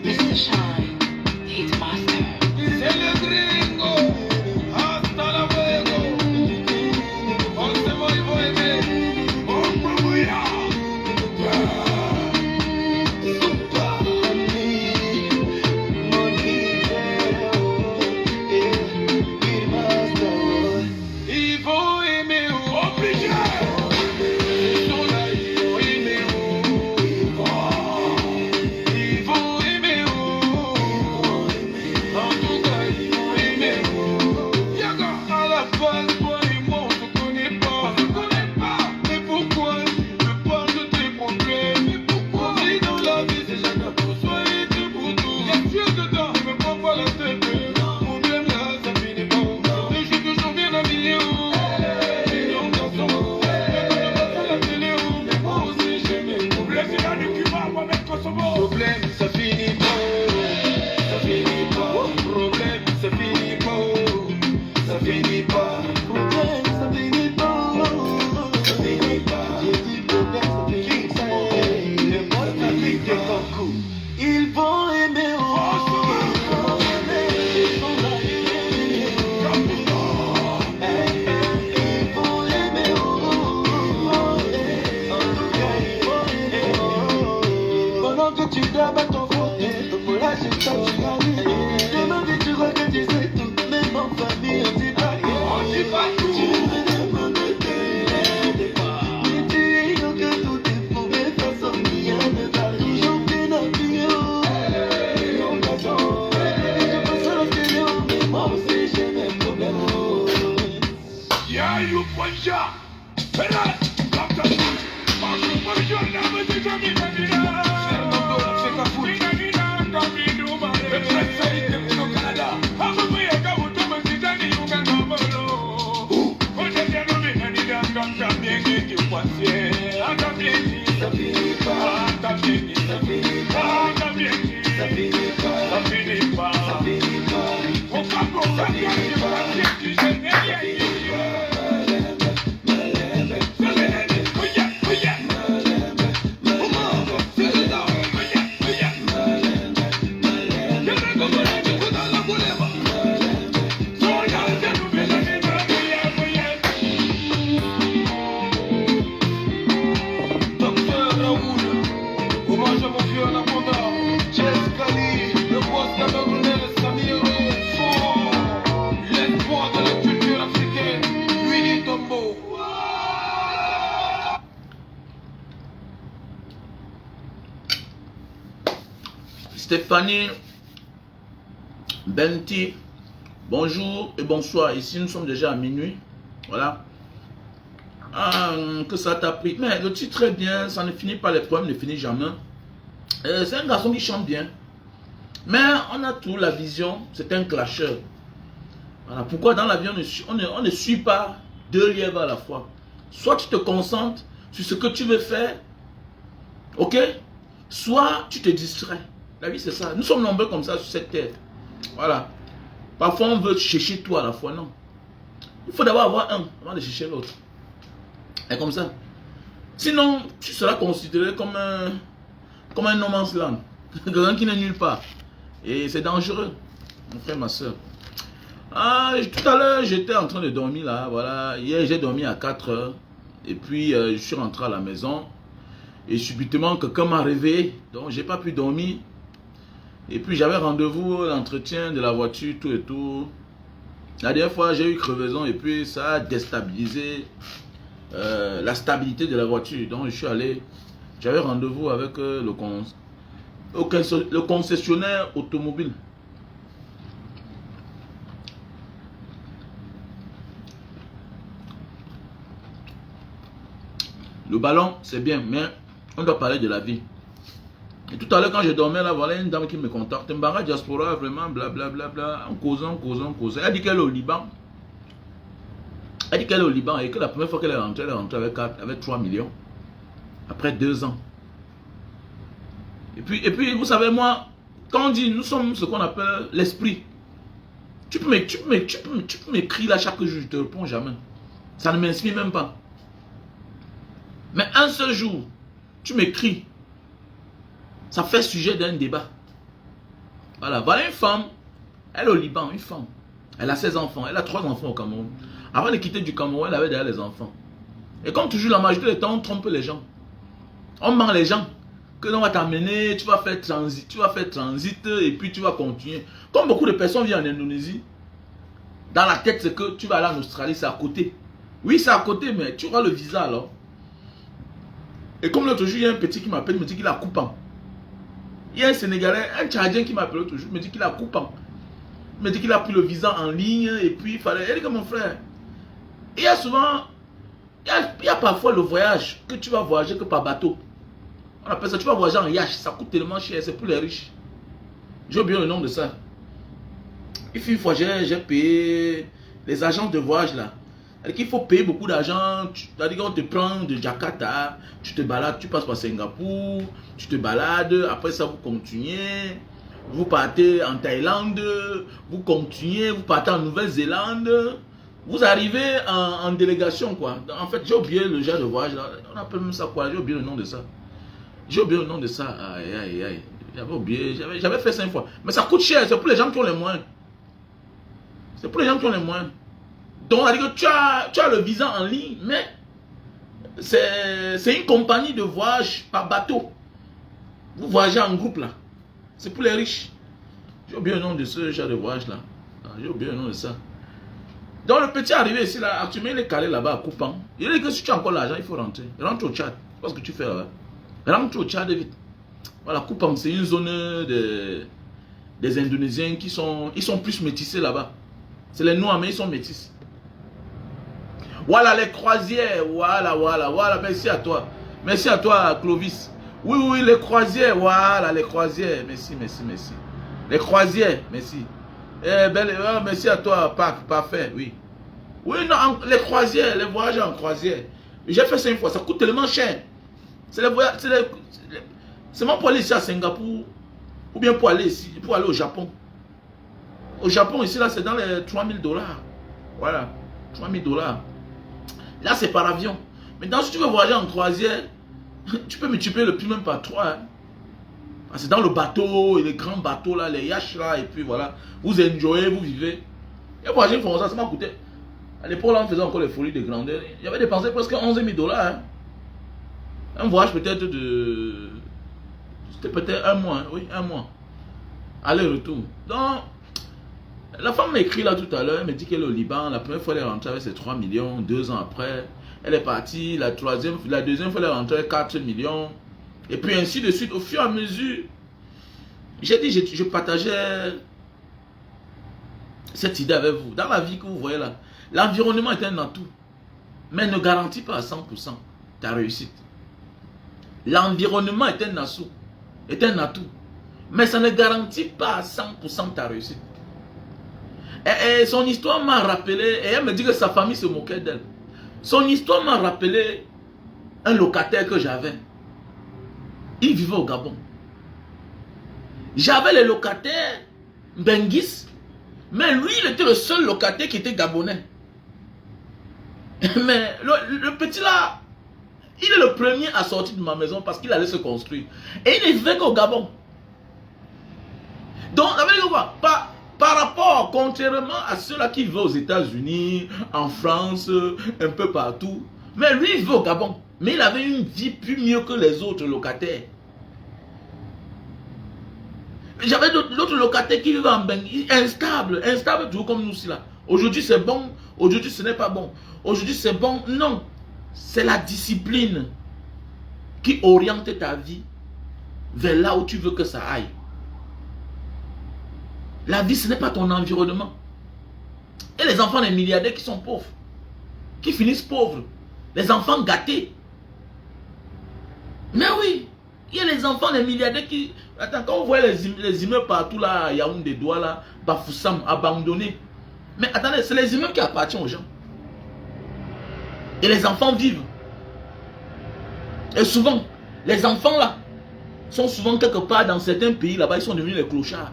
Mr. Shine, Hitmaster. C'est le gringo, hasta la luego. Forcément ils vont aimer. Oh, Mamouya. Ils vont aimer, obligé. Ils sont là, ils vont aimer. Ils vont aimer. En tout cas, ils vont aimer. Yaga, à la base, toi et moi, on se connaît pas. Mais pourquoi tu me parles de tes problèmes? Mais pourquoi? On vit dans la vie, c'est chacun pour soi et tout pour tout. Y'a Dieu dedans, ne me prends pas la tête. Problème là, ça finit pas. Je suis toujours bien habillé. Millions de garçons. Mais quand je passe à la télé, mais moi aussi j'ai mes problèmes. C'est là du Cuba, moi même Kosovo. Problème, ça finit pas. Ça finit pas. Problème, ça finit pas. Ça finit pas. Problème, ça finit pas. Ça finit pas. J'ai dit problème, ça finit pas. Le boss m'a dit que ton coup. Ils vont aimer. Ils vont aimer. Ils sont là, ils vont aimer. Ils vont aimer. En tout cas, ils vont aimer. Pendant que tu dors à ton côté, pour la chute, tu as vu. Demain, tu crois que tu sais tout, même en famille, on dit pas tout. On dit pas tout. Tu me demandes de t'aider pas. Mais tu ignores que tout est faux, mais de toute façon, rien ne va. Toujours bien habillé, non, garçon. Je passe à la télé, mais moi aussi, j'ai mes problèmes. Yeah, you punch up. Penas, comme ça. Parce que moi, je n'aime pas de jamais, Stéphanie Benti, bonjour et bonsoir. Ici, nous sommes déjà à minuit. Voilà. Ah, que ça t'a pris. Mais le titre est bien, ça ne finit pas, les problèmes ne finissent jamais. C'est un garçon qui chante bien. Mais on a tout, la vision, c'est un clasheur. Voilà. Pourquoi dans la vie, on ne suit pas deux lièvres à la fois. Soit tu te concentres sur ce que tu veux faire, ok? Soit tu te distrais. La vie, c'est ça. Nous sommes nombreux comme ça sur cette terre. Voilà. Parfois, on veut chercher tout à la fois. Non. Il faut d'abord avoir un avant de chercher l'autre. Et comme ça. Sinon, tu seras considéré comme un no man's land. Quelqu'un qui n'est nulle part. Et c'est dangereux. Mon frère, ma soeur. Ah, tout à l'heure, j'étais en train de dormir là. Voilà. Hier, j'ai dormi à 4 heures. Et puis, je suis rentré à la maison. Et subitement, quelqu'un m'a réveillé. Donc, j'ai pas pu dormir. Et puis j'avais rendez-vous, l'entretien de la voiture, tout et tout. La dernière fois, j'ai eu crevaison et puis ça a déstabilisé la stabilité de la voiture. Donc je suis allé, j'avais rendez-vous avec le concessionnaire automobile. Le ballon, c'est bien, mais on doit parler de la vie. Et tout à l'heure, quand je dormais là, voilà une dame qui me contacte. Mbara Diaspora, vraiment, blablabla, en causant. Elle dit qu'elle est au Liban. Elle dit qu'elle est au Liban et que la première fois qu'elle est rentrée avec 3 millions. Après 2 ans. Et puis, vous savez, moi, quand on dit, nous sommes ce qu'on appelle l'esprit. Tu peux m'écrire là chaque jour, je ne te réponds jamais. Ça ne m'inspire même pas. Mais un seul jour, tu m'écris. Ça fait sujet d'un débat. Voilà, voilà une femme, elle est au Liban, une femme. Elle a 16 enfants, elle a 3 enfants au Cameroun. Avant de quitter du Cameroun, elle avait déjà les enfants. Et comme toujours, la majorité du temps, on trompe les gens. On ment les gens. Que l'on va t'amener, tu vas faire transit et puis tu vas continuer. Comme beaucoup de personnes viennent en Indonésie, dans la tête, c'est que tu vas aller en Australie, c'est à côté. Oui, c'est à côté, mais tu auras le visa alors. Et comme l'autre jour, il y a un petit qui m'appelle, me dit qu'il a coupant. Il y a un Sénégalais, un Tchadien qui m'appelle l'autre jour, me dit qu'il a coupant. Il me dit qu'il a pris le visa en ligne et puis il fallait. Il dit que mon frère, il y a souvent, il y a parfois le voyage que tu vas voyager que par bateau. On appelle ça, tu vas voyager en yacht, ça coûte tellement cher, c'est pour les riches. J'ai oublié le nom de ça. Et puis une fois, j'ai payé les agences de voyage là. C'est-à-dire qu'il faut payer beaucoup d'argent. C'est-à-dire qu'on te prend de Jakarta, tu te balades, tu passes par Singapour, tu te balades, après ça vous continuez, vous partez en Thaïlande, vous continuez, vous partez en Nouvelle-Zélande, vous arrivez en délégation quoi. En fait, j'ai oublié le genre de voyage là. On appelle même ça quoi? J'ai oublié le nom de ça. J'ai oublié le nom de ça. Aïe aïe aïe. J'avais oublié, j'avais fait 5 fois. Mais ça coûte cher, c'est pour les gens qui ont les moyens. C'est pour les gens qui ont les moyens. Donc, on a dit que tu as le visa en ligne, mais c'est une compagnie de voyage par bateau. Vous voyagez en groupe là. C'est pour les riches. J'ai oublié le nom de ce genre de voyage là. J'ai oublié le nom de ça. Donc, le petit est arrivé ici là. Actuellement, il est calé là-bas à Coupang. Il dit que si tu as encore l'argent, il faut rentrer. Rentre au Tchad. C'est pas ce que tu fais là-bas. Rentre au Tchad vite. Voilà, Coupang, c'est une zone des Indonésiens qui sont plus métissés là-bas. C'est les Noirs, mais ils sont métis. Voilà les croisières, voilà, merci à toi. Merci à toi, Clovis. Oui, les croisières, voilà, les croisières. Merci. Les croisières, merci. Merci à toi, parfait, oui. Oui, non, les croisières, les voyages en croisière. J'ai fait ça une fois, ça coûte tellement cher. C'est les voyages, c'est moi pour aller ici à Singapour, ou bien pour aller ici, pour aller au Japon. Au Japon, ici, là, c'est dans les $3000. Voilà, $3000. Là, c'est par avion. Maintenant, si tu veux voyager en croisière, tu peux multiplier le prix même par 3. Hein. C'est dans le bateau, les grands bateaux, là, les yachts, là, et puis voilà. Vous enjoyez, vous vivez. Et voyager une fois, ça m'a coûté. À l'époque, là, on faisait encore les folies de grandeur. Il y avait dépensé presque $11 000. Hein. Un voyage peut-être de... C'était peut-être un mois, hein. Oui, un mois. Aller-retour. Donc, la femme m'a écrit là tout à l'heure, elle me dit qu'elle est au Liban. La première fois, elle est rentrée avec ses 3 millions. 2 ans après, elle est partie. La deuxième fois, elle est rentrée avec 4 millions. Et puis ainsi de suite, au fur et à mesure. J'ai dit, je partageais cette idée avec vous. Dans la vie que vous voyez là, l'environnement est un atout, mais ne garantit pas à 100% ta réussite. L'environnement est un atout, mais ça ne garantit pas à 100% ta réussite. Et son histoire m'a rappelé, et elle me dit que sa famille se moquait d'elle. Son histoire m'a rappelé un locataire que j'avais. Il vivait au Gabon. J'avais les locataires Benguis, mais lui, il était le seul locataire qui était gabonais. Mais le petit là, il est le premier à sortir de ma maison parce qu'il allait se construire. Et il ne vivait qu'au Gabon. Donc, ça veut dire quoi? Par rapport, contrairement à ceux-là qui vivent aux États-Unis, en France, un peu partout, mais lui, il vivait au Gabon. Mais il avait une vie plus mieux que les autres locataires. J'avais d'autres locataires qui vivaient en Benguis, instables toujours comme nous ici là. Aujourd'hui c'est bon, aujourd'hui ce n'est pas bon. Aujourd'hui c'est bon, non. C'est la discipline qui oriente ta vie vers là où tu veux que ça aille. La vie, ce n'est pas ton environnement. Et les enfants des milliardaires qui sont pauvres, qui finissent pauvres, les enfants gâtés. Mais oui, il y a les enfants des milliardaires qui... Attends, quand on voit les immeubles partout là, Yaoundé, Douala, Bafoussam, abandonnés. Mais attendez, c'est les immeubles qui appartiennent aux gens. Et les enfants vivent. Et souvent, les enfants là, sont souvent quelque part dans certains pays là-bas, ils sont devenus les clochards.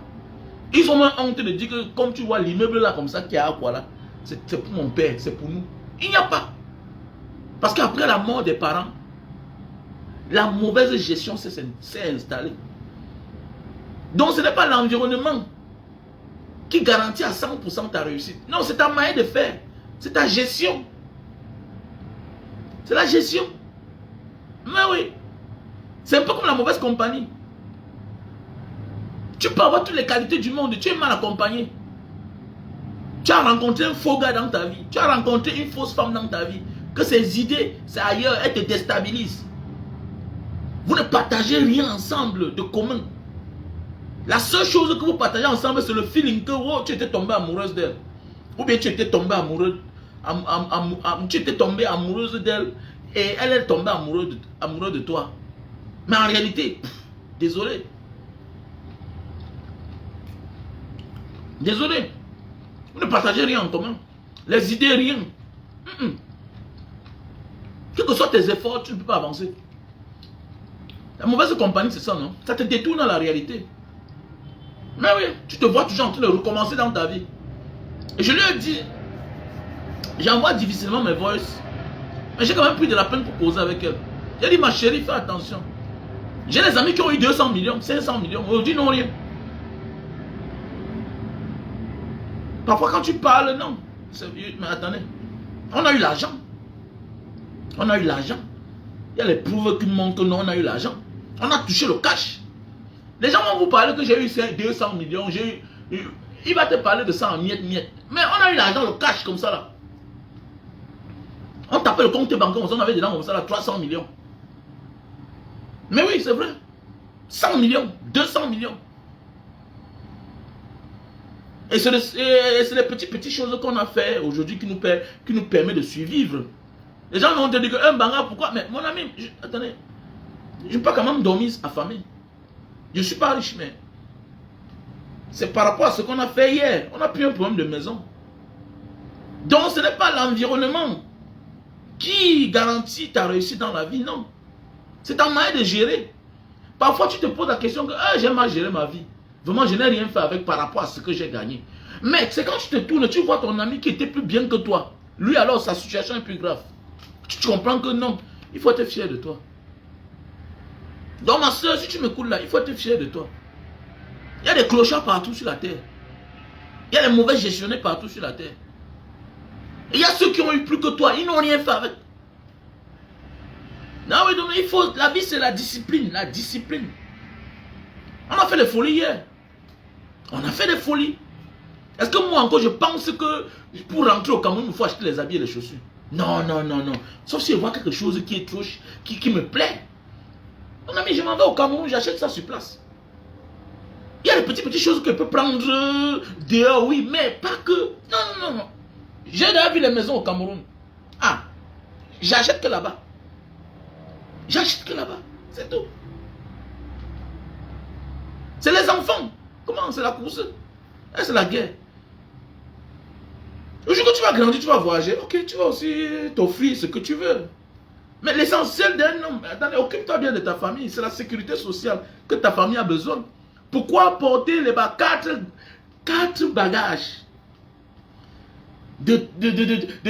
Ils ont même honte de dire que comme tu vois l'immeuble là comme ça qui a quoi là, c'est pour mon père, c'est pour nous. Il n'y a pas. Parce qu'après la mort des parents, la mauvaise gestion s'est installée. Donc ce n'est pas l'environnement qui garantit à 100% ta réussite. Non, c'est ta manière de faire. C'est ta gestion. C'est la gestion. Mais oui. C'est un peu comme la mauvaise compagnie. Tu peux avoir toutes les qualités du monde, tu es mal accompagné. Tu as rencontré un faux gars dans ta vie. Tu as rencontré une fausse femme dans ta vie. Que ses idées, c'est ailleurs, elles te déstabilisent. Vous ne partagez rien ensemble de commun. La seule chose que vous partagez ensemble, c'est le feeling que oh, tu étais tombé amoureuse d'elle. Ou bien tu étais tombé amoureux, tu étais tombé amoureuse d'elle et elle est tombée amoureuse de toi. Mais en réalité, désolé. Désolé. Vous ne partagez rien en commun. Les idées, rien. Quels que soient tes efforts, tu ne peux pas avancer. La mauvaise compagnie, c'est ça, non? Ça te détourne dans la réalité. Mais oui, tu te vois toujours en train de recommencer dans ta vie. Et je lui ai dit, j'envoie difficilement mes voices. Mais j'ai quand même pris de la peine pour causer avec elle. J'ai dit, ma chérie, fais attention. J'ai des amis qui ont eu 200 millions, 500 millions. Aujourd'hui, non, rien. Parfois, quand tu parles, non. Mais attendez, on a eu l'argent. On a eu l'argent. Il y a les preuves qui montrent que non, on a eu l'argent. On a touché le cash. Les gens vont vous parler que j'ai eu 200 millions. Il va te parler de ça en miettes. Mais on a eu l'argent, le cash comme ça là. On tapait le compte bancaire, on avait dedans comme ça là, 300 millions. Mais oui, c'est vrai. 100 millions, 200 millions. Et c'est les petites choses qu'on a fait aujourd'hui qui nous permet de survivre. Les gens vont te dire que banga, pourquoi? Mais mon ami, attendez, je ne peux pas quand même dormir affamé. Je ne suis pas riche, mais c'est par rapport à ce qu'on a fait hier. On a pris un problème de maison. Donc ce n'est pas l'environnement qui garantit ta réussite dans la vie, non. C'est ta manière de gérer. Parfois tu te poses la question que j'ai mal géré ma vie. Vraiment, je n'ai rien fait avec par rapport à ce que j'ai gagné. Mais c'est quand tu te tournes, tu vois ton ami qui était plus bien que toi. Lui alors, sa situation est plus grave. Tu comprends que non, il faut être fier de toi. Donc ma soeur, si tu m'écoutes là, il faut être fier de toi. Il y a des clochards partout sur la terre. Il y a des mauvais gestionnaires partout sur la terre. Et il y a ceux qui ont eu plus que toi, ils n'ont rien fait avec. Non, oui, donc il faut, la vie c'est la discipline, On a fait des folies hier. On a fait des folies. Est-ce que moi encore je pense que pour rentrer au Cameroun, il faut acheter les habits et les chaussures? Non. Sauf si je vois quelque chose qui est trop, qui me plaît. Mon ami, je m'en vais au Cameroun, j'achète ça sur place. Il y a des petites choses que je peux prendre dehors, oui, mais pas que. Non. J'ai déjà vu les maisons au Cameroun. Ah, j'achète que là-bas. C'est tout. C'est les enfants. Comment? C'est la course. C'est la guerre. Le jour que tu vas grandir, tu vas voyager. Ok, tu vas aussi t'offrir ce que tu veux. Mais l'essentiel d'un homme, attendez, occupe-toi bien de ta famille. C'est la sécurité sociale que ta famille a besoin. Pourquoi porter les 4 bagages de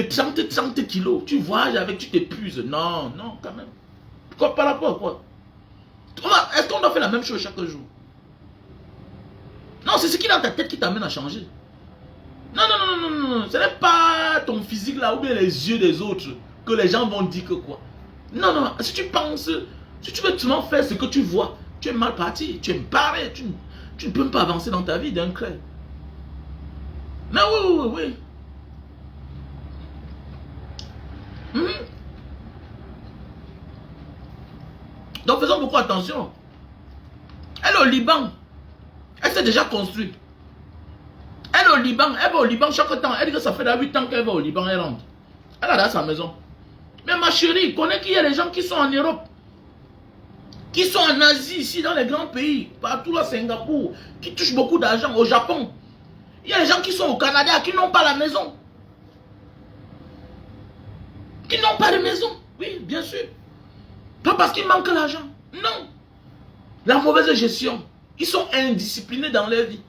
30 kilos? Tu voyages avec, tu t'épuises. Non, quand même. Pourquoi par rapport à quoi? Est-ce qu'on doit faire la même chose chaque jour? Non, c'est ce qui est dans ta tête qui t'amène à changer. Non. Ce n'est pas ton physique là ou bien les yeux des autres que les gens vont dire que quoi. Non. Si tu penses, si tu veux seulement faire ce que tu vois, tu es mal parti, tu es barré, tu ne peux même pas avancer dans ta vie d'un craie. Mais oui. Donc faisons beaucoup attention. Elle est au Liban. Elle s'est déjà construite. Elle va au Liban chaque temps. Elle dit que ça fait 8 ans qu'elle va au Liban, elle rentre. Elle a dans sa maison. Mais ma chérie, connais qu'il y a des gens qui sont en Europe, qui sont en Asie, ici dans les grands pays, partout là, Singapour, qui touchent beaucoup d'argent, au Japon. Il y a des gens qui sont au Canada, qui n'ont pas la maison. Qui n'ont pas de maison. Oui, bien sûr. Pas parce qu'il manque l'argent. Non. La mauvaise gestion. Ils sont indisciplinés dans leur vie.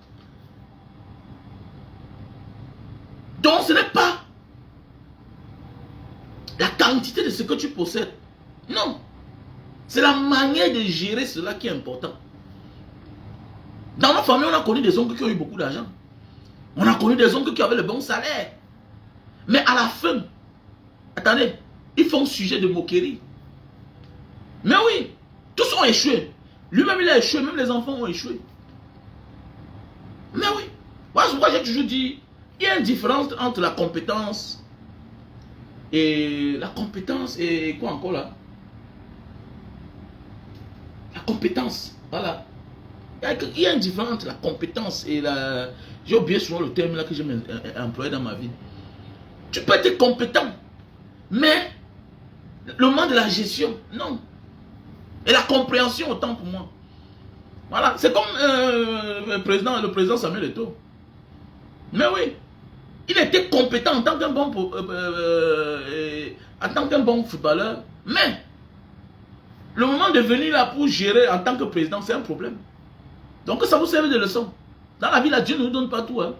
Donc ce n'est pas la quantité de ce que tu possèdes. Non. C'est la manière de gérer cela qui est important. Dans nos familles, on a connu des oncles qui ont eu beaucoup d'argent. On a connu des oncles qui avaient le bon salaire. Mais à la fin, attendez, ils font sujet de moquerie. Mais oui, tous ont échoué. Lui-même, il a échoué, même les enfants ont échoué. Mais oui, moi, c'est pourquoi j'ai toujours dit, il y a une différence entre la compétence et quoi encore là? La compétence, voilà. Il y a une différence entre la compétence et la... J'ai oublié souvent le terme là que j'ai employé dans ma vie. Tu peux être compétent, mais le moment de la gestion, non. Et la compréhension autant pour moi. Voilà, c'est comme le président Samuel Eto'o. Mais oui, il était compétent en tant qu'un bon footballeur, mais le moment de venir là pour gérer en tant que président, c'est un problème. Donc ça vous sert de leçon. Dans la vie, là, Dieu ne nous donne pas tout. Hein.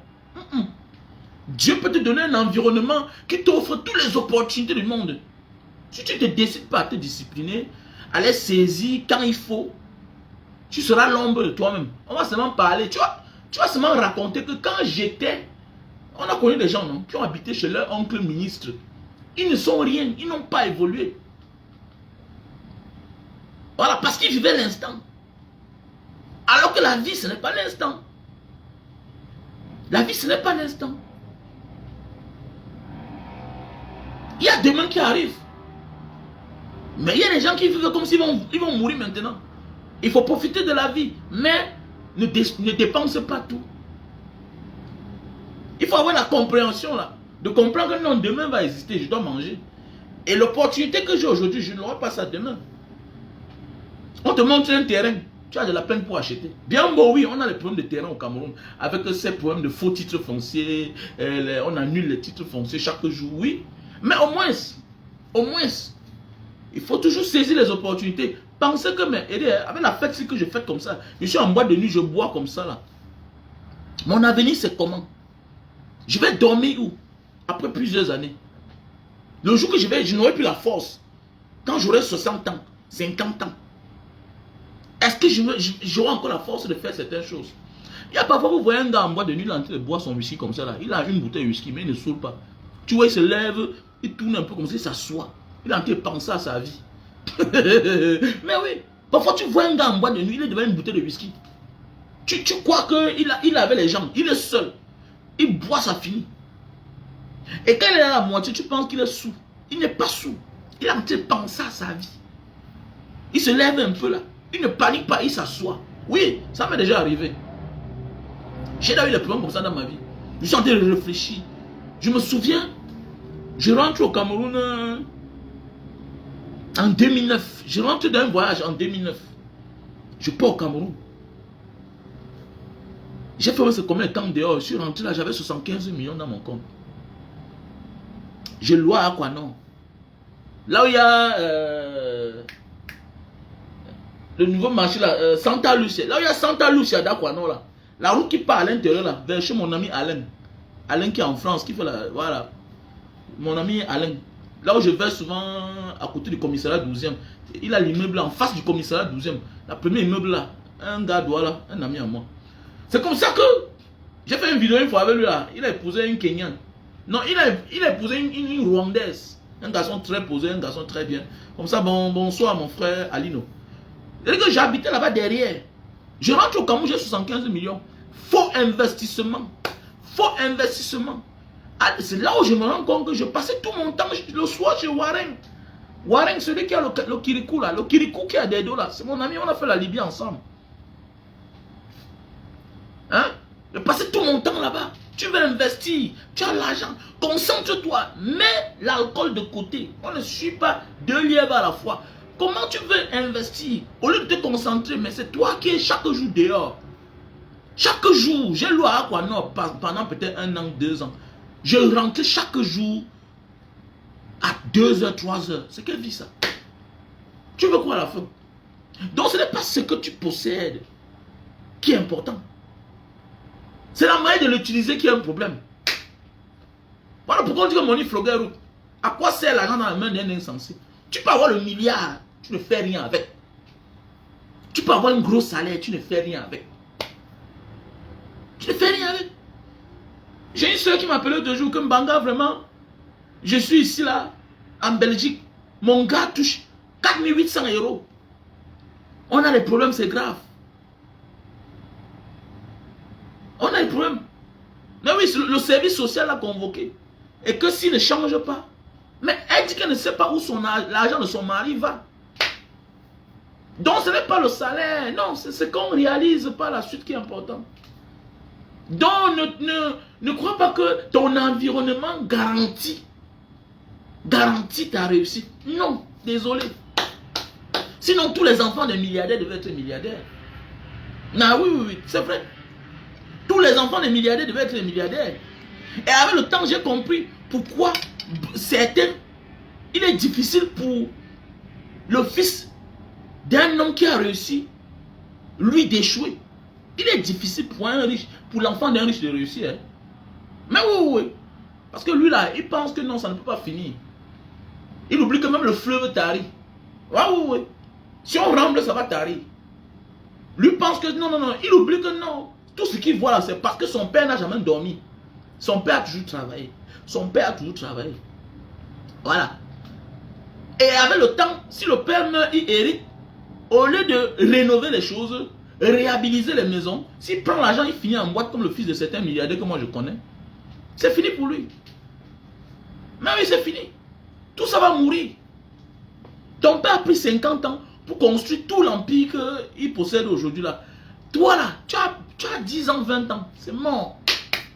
Dieu peut te donner un environnement qui t'offre toutes les opportunités du monde. Si tu ne te décides pas à te discipliner, à les saisir quand il faut, tu seras l'ombre de toi-même. On va seulement parler. Tu vas seulement raconter que quand j'étais... On a connu des gens non, qui ont habité chez leur oncle ministre. Ils ne sont rien. Ils n'ont pas évolué. Voilà, parce qu'ils vivaient l'instant. Alors que la vie, ce n'est pas l'instant. La vie, ce n'est pas l'instant. Il y a demain qui arrive. Mais il y a des gens qui vivent comme s'ils vont mourir maintenant. Il faut profiter de la vie. Mais ne dépense pas tout. Il faut avoir la compréhension là. De comprendre que non, demain va exister, je dois manger. Et l'opportunité que j'ai aujourd'hui, je n'aurai pas ça demain. On te montre un terrain. Tu as de la peine pour acheter. Bien bon, oui, on a les problèmes de terrain au Cameroun. Avec ces problèmes de faux titres fonciers. On annule les titres fonciers chaque jour, oui. Mais au moins, il faut toujours saisir les opportunités. Pensez que, mais, avec la fête que je fais comme ça, je suis en boîte de nuit, je bois comme ça là. Mon avenir, c'est comment? Je vais dormir où? Après plusieurs années. Le jour que je n'aurai plus la force. Quand j'aurai 60 ans, 50 ans. Est-ce que j'aurai encore la force de faire certaines choses? Il y a parfois, vous voyez un gars en boîte de nuit, il est en train de boire son whisky comme ça là. Il a une bouteille de whisky, mais il ne saoule pas. Tu vois, il se lève, il tourne un peu comme ça, il s'assoit. Il est en train de penser à sa vie. Mais oui, parfois tu vois un gars en boîte de nuit, il est devant une bouteille de whisky. Tu crois qu'il avait les jambes, il est seul. Il boit, ça finit. Et quand il est à la moitié, tu penses qu'il est sous. Il n'est pas sous. Il est en train de penser à sa vie. Il se lève un peu là. Il ne panique pas, il s'assoit. Oui, ça m'est déjà arrivé. J'ai eu des problèmes comme ça dans ma vie. Je suis en train de réfléchir. Je me souviens, je rentre au Cameroun en 2009. Je rentre d'un voyage en 2009. Je pars au Cameroun. J'ai fait combien de temps dehors? Je suis rentré là, j'avais 75 millions dans mon compte. Je loue à Aquanon. Là où il y a le nouveau marché là, Santa Lucia. Là où il y a Santa Lucia d'Aquanon là. La route qui part à l'intérieur là, vers chez mon ami Alain. Alain qui est en France, qui fait la... Voilà. Mon ami Alain. Là où je vais souvent à côté du commissariat 12e. Il a l'immeuble en face du commissariat 12e. La première immeuble là. Un gars doit là, un ami à moi. C'est comme ça que j'ai fait une vidéo une fois avec lui là. Il a épousé une Kenyan. Non, il a épousé une Rwandaise. Un garçon très posé, un garçon très bien. Comme ça, bonsoir mon frère Alino. C'est-à-dire que j'habitais là-bas derrière. Je rentre au Cameroun, j'ai 75 millions. Faux investissement. Faux investissement. C'est là où je me rends compte que je passais tout mon temps le soir chez Warren. Warren, celui qui a le Kirikou là. Le Kirikou qui a des dos là. C'est mon ami, on a fait la Libye ensemble. Hein? Je passais tout mon temps là-bas. Tu veux investir, tu as l'argent, concentre-toi, mets l'alcool de côté. On ne suit pas deux lièvres à la fois. Comment tu veux investir? Au lieu de te concentrer, mais c'est toi qui es chaque jour dehors. Chaque jour, j'ai loué à Aquanon pendant peut-être 1 an, 2 ans. Je rentrais chaque jour à 2h, 3h. C'est quelle vie ça? Tu veux quoi à la fin? Donc ce n'est pas ce que tu possèdes qui est important. C'est la manière de l'utiliser qui est un problème. Voilà pourquoi on dit que Money Floguer route. À quoi sert l'argent dans la main d'un insensé? Tu peux avoir le milliard, tu ne fais rien avec. Tu peux avoir un gros salaire, tu ne fais rien avec. Tu ne fais rien avec. J'ai une soeur qui m'appelait 2 jours que Mbanga, vraiment, je suis ici là, en Belgique. Mon gars touche 4800 €. On a des problèmes, c'est grave. On a des problèmes. Mais oui, le service social l'a convoqué. Et que s'il ne change pas, mais elle dit qu'elle ne sait pas où l'argent de son mari va. Donc ce n'est pas le salaire, non, c'est ce qu'on réalise par la suite qui est important. Donc ne crois pas que ton environnement garantit ta réussite. Non, désolé. Sinon tous les enfants des milliardaires devaient être milliardaires. Ah oui, c'est vrai. Tous les enfants des milliardaires devaient être milliardaires. Et avec le temps, j'ai compris pourquoi il est difficile pour le fils d'un homme qui a réussi, lui, d'échouer. Il est difficile pour un riche, pour l'enfant d'un riche de réussir. Hein. Mais oui. Parce que lui là, il pense que non, ça ne peut pas finir. Il oublie que même le fleuve tarit. Oui. Si on ramble, ça va tarir. Lui pense que non. Il oublie que non. Tout ce qu'il voit là, c'est parce que son père n'a jamais dormi. Son père a toujours travaillé. Voilà. Et avec le temps, si le père meurt, il hérite. Au lieu de rénover les choses, réhabiliter les maisons, s'il prend l'argent, il finit en boîte comme le fils de certains milliardaires que moi je connais. C'est fini pour lui. Mais oui, c'est fini. Tout ça va mourir. Ton père a pris 50 ans pour construire tout l'empire qu'il possède aujourd'hui là. Toi là, tu as 10 ans, 20 ans. C'est mort.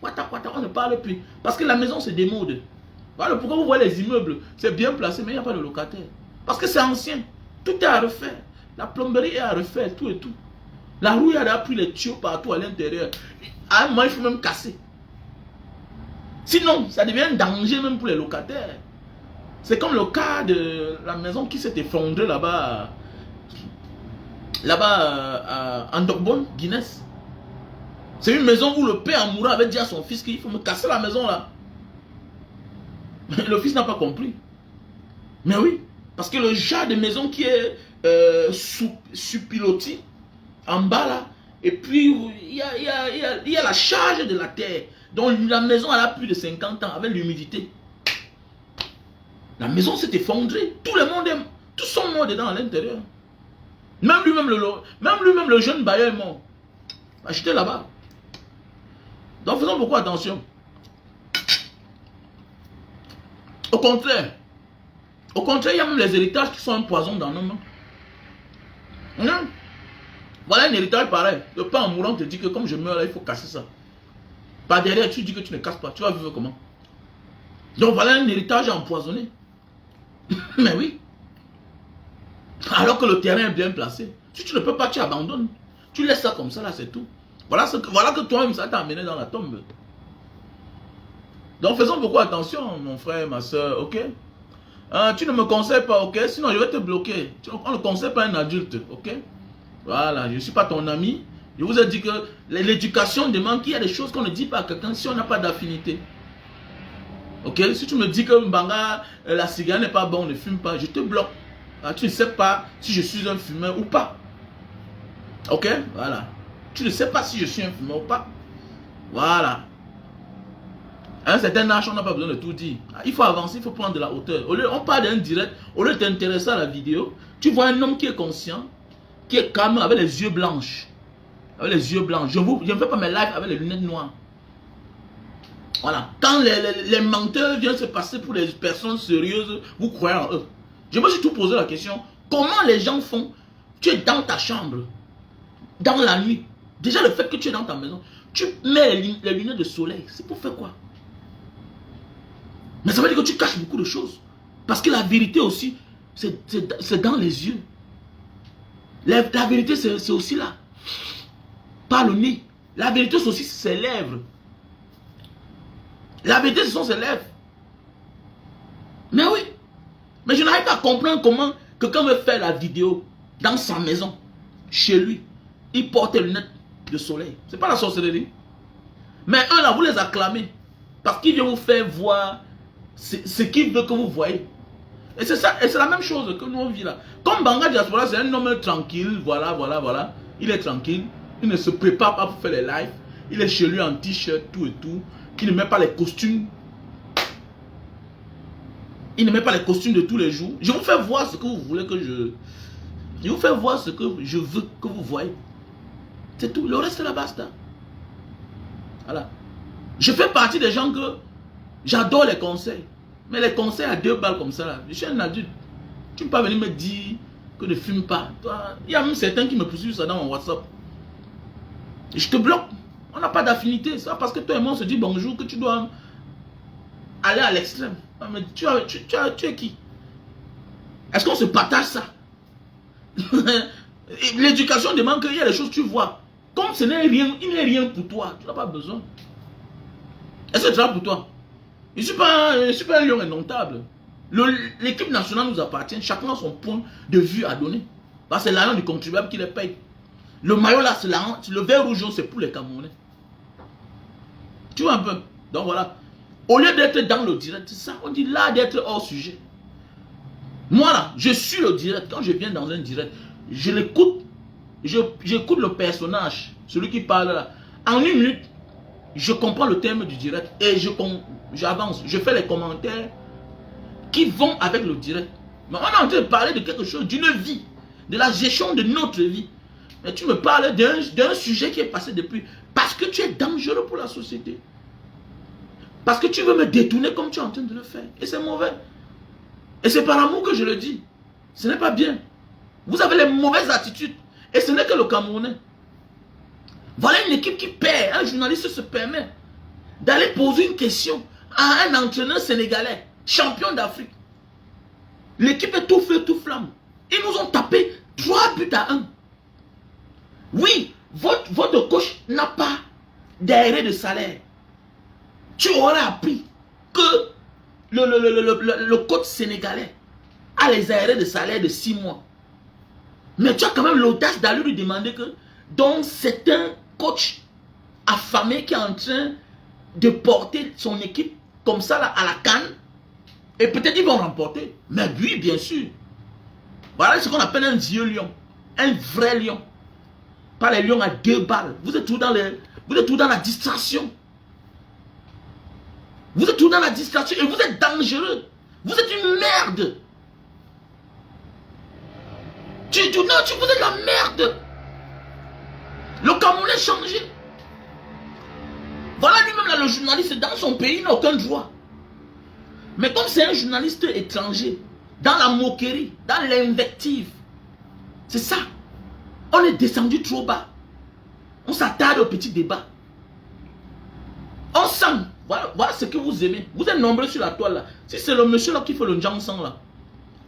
On ne parle plus. Parce que la maison se démode. Voilà pourquoi vous voyez les immeubles. C'est bien placé, mais il n'y a pas de locataire. Parce que c'est ancien. Tout est à refaire. La plomberie est à refaire, tout et tout. La rouille a pris les tuyaux partout à l'intérieur. À un moment, il faut même casser. Sinon, ça devient un danger même pour les locataires. C'est comme le cas de la maison qui s'est effondrée là-bas. Là-bas, en Dogbon, Guinness. C'est une maison où le père en mourant avait dit à son fils qu'il faut me casser la maison là. Le fils n'a pas compris. Mais oui, parce que le genre de maison qui est sous pilotis, en bas là, et puis il y a la charge de la terre. Donc la maison elle a plus de 50 ans avec l'humidité. La maison s'est effondrée. Tout le monde est, tous sont morts dedans à l'intérieur. Même lui-même le jeune bailleur est mort. J'étais là-bas. Donc faisons beaucoup attention. Au contraire, il y a même les héritages qui sont un poison dans nos mains. Voilà un héritage pareil. Le père en mourant te dit que comme je meurs là, il faut casser ça. Par derrière, tu dis que tu ne casses pas. Tu vas vivre comment? Donc voilà un héritage empoisonné. Mais oui. Alors que le terrain est bien placé. Si tu ne peux pas, tu abandonnes. Tu laisses ça comme ça, là, c'est tout. Voilà que toi-même, ça t'a amené dans la tombe. Donc faisons beaucoup attention, mon frère, ma soeur, ok? Tu ne me conseilles pas, ok? Sinon, je vais te bloquer. On ne conseille pas un adulte, ok? Voilà, je ne suis pas ton ami. Je vous ai dit que l'éducation demande qu'il y a des choses qu'on ne dit pas à quelqu'un si on n'a pas d'affinité. Ok? Si tu me dis que Mbanga, la cigarette n'est pas bonne, ne fume pas, je te bloque. Tu ne sais pas si je suis un fumeur ou pas. Ok? Voilà. Tu ne sais pas si je suis un fumeur ou pas. Voilà. À un certain âge, on n'a pas besoin de tout dire. Il faut avancer, il faut prendre de la hauteur. On parle d'un direct, au lieu de t'intéresser à la vidéo, tu vois un homme qui est conscient, qui est calme, avec les yeux blancs. Avec les yeux blancs. Je ne fais pas mes lives avec les lunettes noires. Voilà. Quand les menteurs viennent se passer pour les personnes sérieuses, vous croyez en eux. Je me suis tout posé la question. Comment les gens font? Tu es dans ta chambre, dans la nuit. Déjà le fait que tu es dans ta maison, tu mets les lunettes de soleil. C'est pour faire quoi? Mais ça veut dire que tu caches beaucoup de choses. Parce que la vérité aussi, c'est dans les yeux. La vérité, c'est aussi là. Pas le nez. La vérité, c'est aussi ses lèvres. La vérité, ce sont ses lèvres. Mais oui. Mais je n'arrive pas à comprendre comment quelqu'un veut faire la vidéo dans sa maison, chez lui. Il porte les lunettes de soleil. C'est pas la sorcellerie. Mais eux là, vous les acclamez. Parce qu'ils viennent vous faire voir ce qu'ils veulent que vous voyez. Et c'est ça, et c'est la même chose que nous on vit là. Comme Mbanga Diaspora, c'est un homme tranquille, voilà. Il est tranquille. Il ne se prépare pas pour faire les lives. il est chez lui en t-shirt, tout et tout, qui ne met pas les costumes. Il ne met pas les costumes de tous les jours. Je vous fais voir ce que vous voulez que je... Je vous fais voir ce que je veux que vous voyez. C'est tout. Le reste, c'est la basta. Voilà. Je fais partie des gens que j'adore les conseils. Mais les conseils à 2 balles comme ça, là, je suis un adulte. Tu ne peux pas venir me dire que ne fume pas. Toi, il y a même certains qui me poursuivent ça dans mon WhatsApp. Je te bloque. On n'a pas d'affinité. C'est pas parce que toi et moi on se dit bonjour que tu dois aller à l'extrême. Mais tu es qui? Est-ce qu'on se partage ça? L'éducation demande qu'il y a des choses que tu vois. Comme ce n'est rien, il n'est rien pour toi, tu n'as pas besoin. Est-ce que tu as pour toi? Je ne suis pas un lion indomptable. L'équipe nationale nous appartient. Chacun a son point de vue à donner. C'est l'argent du contribuable qui les paye. Le maillot là, c'est l'argent. Le vert rouge, c'est pour les Camerounais. Tu vois un peu? Donc voilà. Au lieu d'être dans le direct, c'est ça, on dit là d'être hors sujet. Moi là, je suis le direct. Quand je viens dans un direct, je l'écoute. J'écoute le personnage, celui qui parle là. En 1 minute, je comprends le thème du direct et j'avance. Je fais les commentaires qui vont avec le direct. Mais on est en train de parler de quelque chose, d'une vie, de la gestion de notre vie. Mais tu me parles d'un sujet qui est passé depuis. Parce que tu es dangereux pour la société. Parce que tu veux me détourner comme tu es en train de le faire. Et c'est mauvais. Et c'est par amour que je le dis. Ce n'est pas bien. Vous avez les mauvaises attitudes. Et ce n'est que le Camerounais. Voilà une équipe qui perd. Un journaliste se permet d'aller poser une question à un entraîneur sénégalais, champion d'Afrique. L'équipe est tout feu, tout flamme. Ils nous ont tapé 3-1. Oui, votre coach n'a pas d'arrêt de salaire. Tu aurais appris que le coach sénégalais a les arrêts de salaire de 6 mois. Mais tu as quand même l'audace d'aller lui demander que, donc c'est un coach affamé qui est en train de porter son équipe comme ça là, à la CAN. Et peut-être ils vont remporter. Mais oui, bien sûr. Voilà ce qu'on appelle un vieux lion. Un vrai lion. Pas les lions à 2 balles. Vous êtes tout dans la distraction. Vous êtes tout dans la distraction et vous êtes dangereux. Vous êtes une merde. Vous êtes la merde. Le Cameroun est changé. Voilà lui-même là, le journaliste dans son pays n'a aucun droit. Mais comme c'est un journaliste étranger, dans la moquerie, dans l'invective, c'est ça. On est descendu trop bas. On s'attarde au petit débat. On sent. Voilà ce que vous aimez. Vous êtes nombreux sur la toile là. Si c'est le monsieur là qui fait le Njansan là.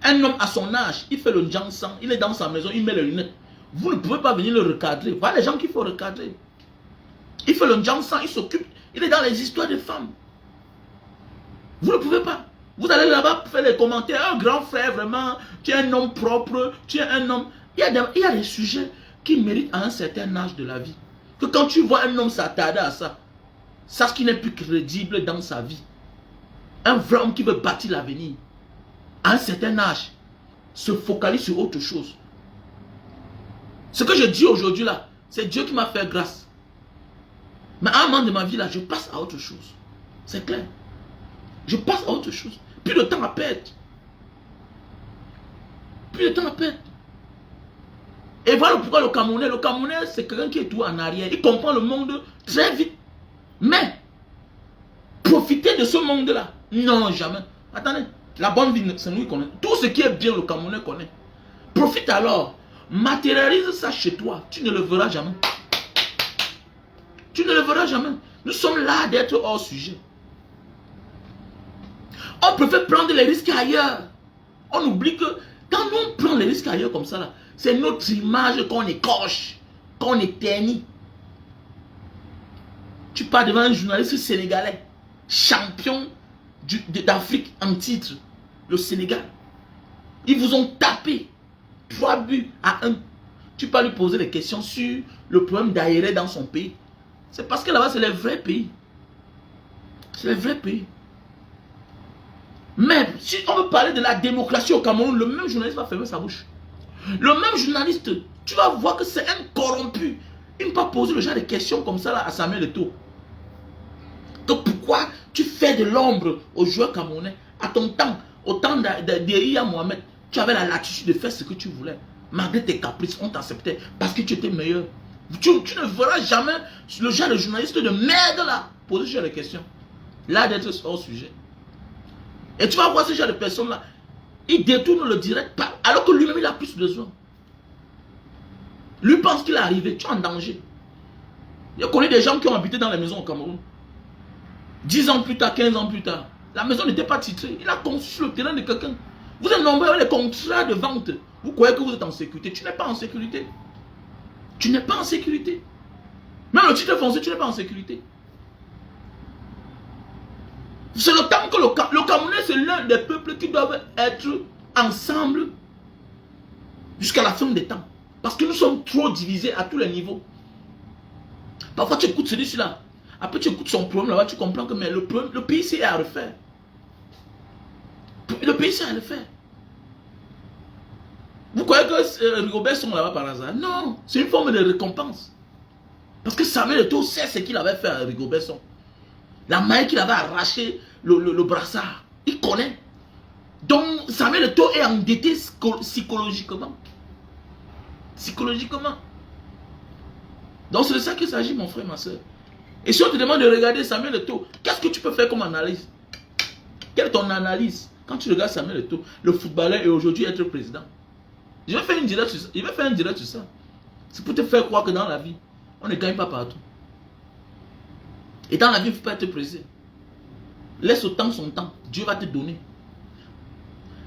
Un homme à son âge, il fait le Njansan. Il est dans sa maison, il met les lunettes. Vous ne pouvez pas venir le recadrer. Voilà les gens qu'il faut recadrer. Il fait le Njansan, il s'occupe. Il est dans les histoires des femmes. Vous ne pouvez pas. Vous allez là-bas faire les commentaires. Un grand frère vraiment. Tu es un homme propre. Tu es un homme. Il y a des sujets qui méritent à un certain âge de la vie. Que quand tu vois un homme s'attarder à ça, sache qu'il n'est plus crédible dans sa vie. Un vrai homme qui veut bâtir l'avenir, à un certain âge, se focalise sur autre chose. Ce que je dis aujourd'hui là, c'est Dieu qui m'a fait grâce. Mais à un moment de ma vie là, je passe à autre chose. C'est clair. Je passe à autre chose. Plus de temps à perdre. Plus de temps à perdre. Et voilà pourquoi le Camerounais, c'est quelqu'un qui est tout en arrière. Il comprend le monde très vite. Mais, profiter de ce monde-là, non, jamais. Attendez, la bonne vie, c'est nous qui connaissons. Tout ce qui est bien, le Camerounais connaît. Profite alors. Matérialise ça chez toi. Tu ne le verras jamais. Tu ne le verras jamais. Nous sommes là d'être hors sujet. On préfère prendre les risques ailleurs. On oublie que quand on prend les risques ailleurs comme ça, c'est notre image qu'on écorche, qu'on éternit. Tu pars devant un journaliste sénégalais, champion d'Afrique en titre, le Sénégal. Ils vous ont tapé 3-1. Tu peux lui poser des questions sur le problème d'aéré dans son pays. C'est parce que là-bas, c'est les vrais pays. C'est les vrais pays. Mais si on veut parler de la démocratie au Cameroun, le même journaliste va fermer sa bouche. Le même journaliste, tu vas voir que c'est un corrompu. Il ne pas poser le genre de questions comme ça là, à Samuel Eto'o. Que pourquoi tu fais de l'ombre aux joueurs camerounais? À ton temps, au temps d'Eya Mohamed, tu avais la latitude de faire ce que tu voulais. Malgré tes caprices, on t'acceptait parce que tu étais meilleur. Tu ne verras jamais le genre de journaliste de merde là poser ce genre de questions. Là d'être hors sujet. Et tu vas voir ce genre de personnes là, il détourne le direct alors que lui-même il a plus besoin. Lui pense qu'il est arrivé, tu es en danger. Je connais des gens qui ont habité dans les maisons au Cameroun. 10 ans plus tard, 15 ans plus tard, la maison n'était pas titrée. Il a construit sur le terrain de quelqu'un. Vous êtes nombreux avec les contrats de vente. Vous croyez que vous êtes en sécurité. Tu n'es pas en sécurité. Tu n'es pas en sécurité. Même le titre foncier, tu n'es pas en sécurité. C'est le temps que le Camerounais, c'est l'un des peuples qui doivent être ensemble jusqu'à la fin des temps. Parce que nous sommes trop divisés à tous les niveaux. Parfois tu écoutes celui-là. Après tu écoutes son problème là-bas, tu comprends que mais le pays c'est à refaire. Le pays c'est à refaire. Vous croyez que Rigobert sont là-bas par hasard? Non, c'est une forme de récompense. Parce que Samuel Eto'o sait ce qu'il avait fait à Rigobert Song. La main qu'il avait arraché le brassard. Il connaît. Donc Samuel Eto'o est endetté psychologiquement. Psychologiquement. Donc c'est de ça qu'il s'agit, mon frère, ma soeur. Et si on te demande de regarder Samuel Eto'o, qu'est-ce que tu peux faire comme analyse? Quelle est ton analyse quand tu regardes Samuel Eto'o, le footballeur, et aujourd'hui être président? Je vais faire une direct sur ça. Il va faire un direct sur ça. C'est pour te faire croire que dans la vie, on ne gagne pas partout. Et dans la vie, il ne faut pas être pressé. Laisse au temps son temps. Dieu va te donner.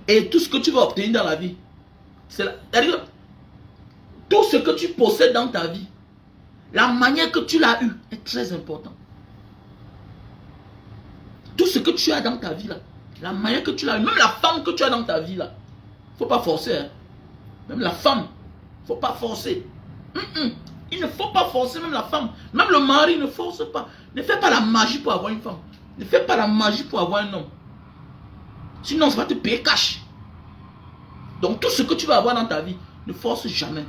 Et tout ce que tu vas obtenir dans la vie, c'est-à-dire, tout ce que tu possèdes dans ta vie, la manière que tu l'as eu est très important. Tout ce que tu as dans ta vie là, la manière que tu l'as eu, même la femme que tu as dans ta vie là, il ne faut pas forcer. Hein. Même la femme, il ne faut pas forcer. Il ne faut pas forcer même la femme. Même le mari ne force pas. Ne fais pas la magie pour avoir une femme. Ne fais pas la magie pour avoir un homme. Sinon, ça va te payer cash. Donc, tout ce que tu vas avoir dans ta vie, ne force jamais.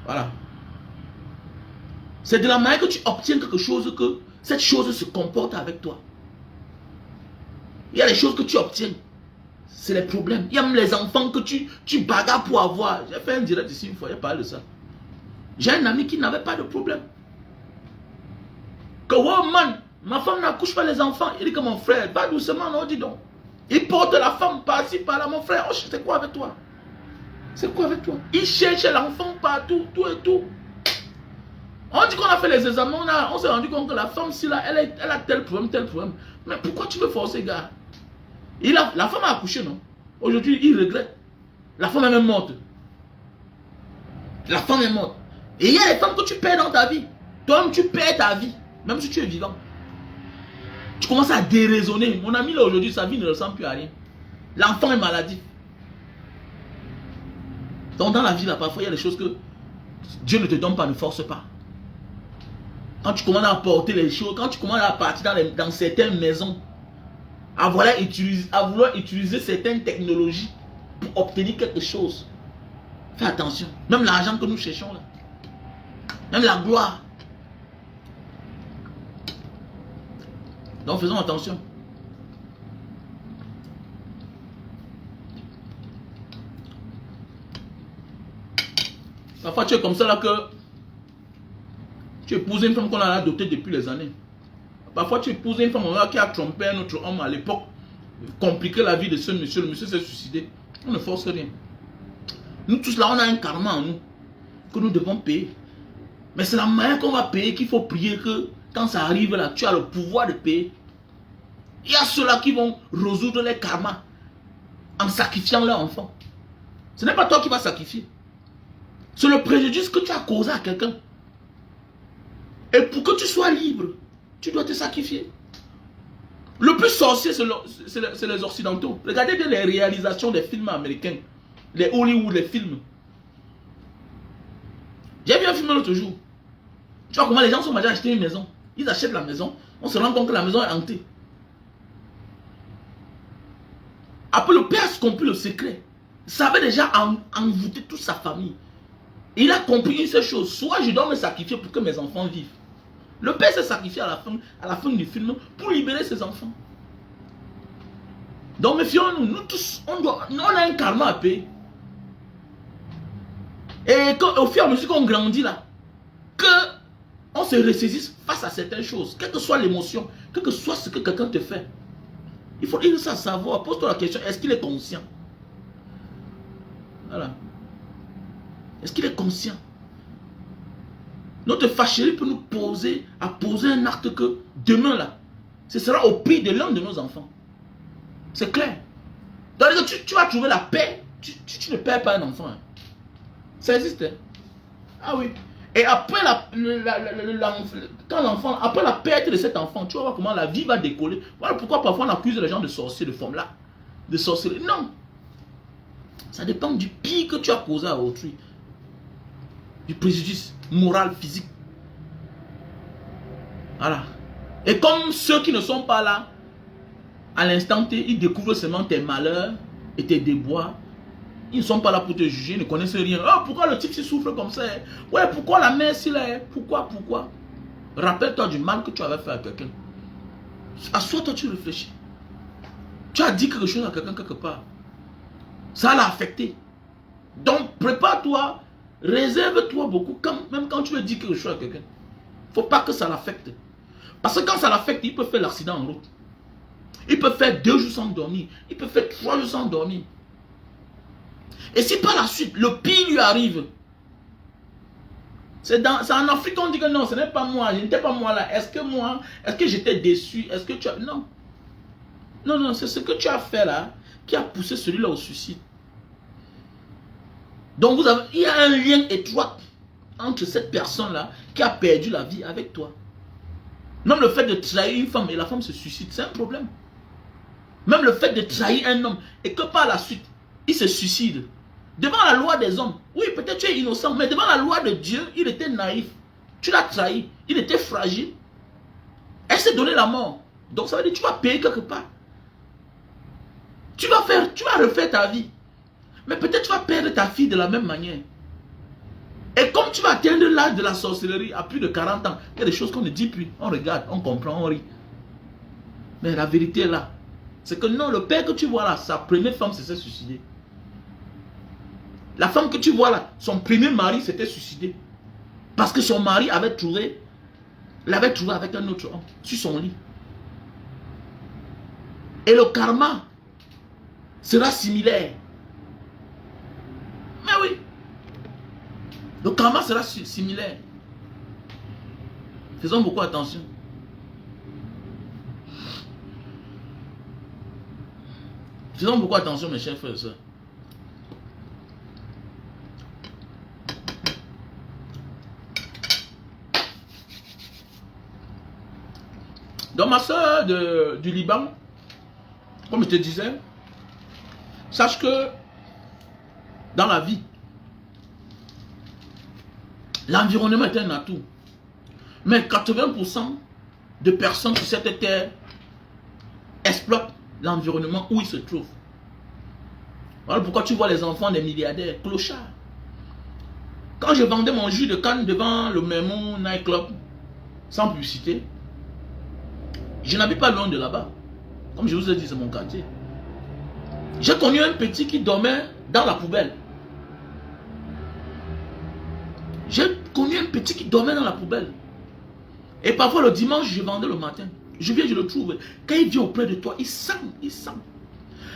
Voilà. C'est de la manière que tu obtiens quelque chose que cette chose se comporte avec toi. Il y a des choses que tu obtiens. C'est les problèmes. Il y a même les enfants que tu bagarres pour avoir. J'ai fait un direct ici une fois, j'ai parlé de ça. J'ai un ami qui n'avait pas de problème. Que wow man, ma femme n'accouche pas les enfants. Il dit que mon frère, va doucement, non, dis donc. Il porte la femme par-ci, par-là, mon frère. Oh, c'est quoi avec toi? C'est quoi avec toi? Il cherche l'enfant partout, tout et tout. On dit qu'on a fait les examens, on s'est rendu compte que la femme, si là, elle a tel problème, tel problème. Mais pourquoi tu veux forcer, gars? La femme a accouché, non? Aujourd'hui, il regrette. La femme est même morte. La femme est morte. Et il y a des femmes que tu perds dans ta vie. Toi-même, tu perds ta vie. Même si tu es vivant. Tu commences à déraisonner. Mon ami, là, aujourd'hui, sa vie ne ressemble plus à rien. L'enfant est maladif. Donc, dans la vie, là, parfois, il y a des choses que Dieu ne te donne pas, ne force pas. Quand tu commences à porter les choses, quand tu commences à partir dans certaines maisons, à vouloir utiliser certaines technologies pour obtenir quelque chose, fais attention. Même l'argent que nous cherchons là, même la gloire. Donc faisons attention. Parfois tu es comme ça là que tu épouses une femme qu'on a adoptée depuis les années. Parfois tu épouses une femme qui a trompé un autre homme à l'époque, compliqué la vie de ce monsieur, le monsieur s'est suicidé. On ne force rien. Nous tous là on a un karma en nous que nous devons payer. Mais c'est la manière qu'on va payer qu'il faut prier que quand ça arrive là, tu as le pouvoir de payer. Il y a ceux-là qui vont résoudre les karmas en sacrifiant leur enfant. Ce n'est pas toi qui vas sacrifier. C'est le préjudice que tu as causé à quelqu'un. Et pour que tu sois libre, tu dois te sacrifier. Le plus sorcier, c'est les Occidentaux. Regardez bien les réalisations des films américains. Les Hollywood, les films. J'ai vu un film l'autre jour. Tu vois comment les gens sont déjà achetés une maison. Ils achètent la maison. On se rend compte que la maison est hantée. Après, le père a compris le secret. Il savait déjà envoûter toute sa famille. Il a compris une seule chose. Soit je dois me sacrifier pour que mes enfants vivent. Le père s'est sacrifié à la fin du film pour libérer ses enfants. Donc méfions-nous, nous tous, on a un karma à payer. Et au fur et à mesure qu'on grandit là, qu'on se ressaisisse face à certaines choses, quelle que soit l'émotion, quel que soit ce que quelqu'un te fait, il faut ça savoir. Pose-toi la question, est-ce qu'il est conscient? Voilà. Est-ce qu'il est conscient? Notre fâcherie peut nous poser un acte que demain là, ce sera au prix de l'un de nos enfants. C'est clair. Donc tu vas trouver la paix. Tu ne perds pas un enfant. Hein. Ça existe. Hein? Ah oui. Et après après la perte de cet enfant, tu vas voir comment la vie va décoller. Voilà pourquoi parfois on accuse les gens de sorciers, de forme là. De sorcellerie. Non. Ça dépend du pire que tu as causé à autrui. Du préjudice moral, physique. Voilà. Et comme ceux qui ne sont pas là, à l'instant T, ils découvrent seulement tes malheurs et tes déboires. Ils ne sont pas là pour te juger, ils ne connaissent rien. Oh, pourquoi le type s'il souffre comme ça? Ouais, pourquoi la mère s'il est? Pourquoi? Rappelle-toi du mal que tu avais fait à quelqu'un. Assois-toi, tu réfléchis. Tu as dit quelque chose à quelqu'un quelque part. Ça l'a affecté. Donc, prépare-toi, réserve-toi beaucoup, même quand tu veux dire quelque chose à quelqu'un. Il ne faut pas que ça l'affecte. Parce que quand ça l'affecte, il peut faire l'accident en route. Il peut faire 2 jours sans dormir. Il peut faire 3 jours sans dormir. Et si par la suite, le pire lui arrive, c'est en Afrique qu'on dit que non, ce n'est pas moi, je n'étais pas moi là. Est-ce que j'étais déçu? Est-ce que tu as... Non. Non, non, c'est ce que tu as fait là qui a poussé celui-là au suicide. Donc il y a un lien étroit entre cette personne-là qui a perdu la vie avec toi. Même le fait de trahir une femme et la femme se suicide, c'est un problème. Même le fait de trahir un homme et que par la suite, il se suicide. Devant la loi des hommes, oui, peut-être tu es innocent, mais devant la loi de Dieu, il était naïf. Tu l'as trahi, il était fragile. Elle s'est donné la mort. Donc ça veut dire que tu vas payer quelque part. Tu vas refaire ta vie. Mais peut-être tu vas perdre ta fille de la même manière. Et comme tu vas atteindre l'âge de la sorcellerie à plus de 40 ans, il y a des choses qu'on ne dit plus. On regarde, on comprend, on rit. Mais la vérité est là. C'est que non, le père que tu vois là, sa première femme s'est suicidée. La femme que tu vois là, son premier mari s'était suicidé. Parce que son mari l'avait trouvé avec un autre homme sur son lit. Et le karma sera similaire. Mais oui. Le karma sera similaire. Faisons beaucoup attention. Faisons beaucoup attention, mes chers frères et sœurs. Donc ma soeur du Liban, comme je te disais, sache que dans la vie, l'environnement est un atout. Mais 80% de personnes sur cette terre exploitent l'environnement où ils se trouvent. Voilà pourquoi tu vois les enfants des milliardaires, clochards. Quand je vendais mon jus de canne devant le Memon Night Club, sans publicité, je n'habite pas loin de là-bas. Comme je vous ai dit, c'est mon quartier. J'ai connu un petit qui dormait dans la poubelle. J'ai connu un petit qui dormait dans la poubelle. Et parfois le dimanche, je vendais le matin. Je viens, je le trouve. Quand il vient auprès de toi, il sent, il sent.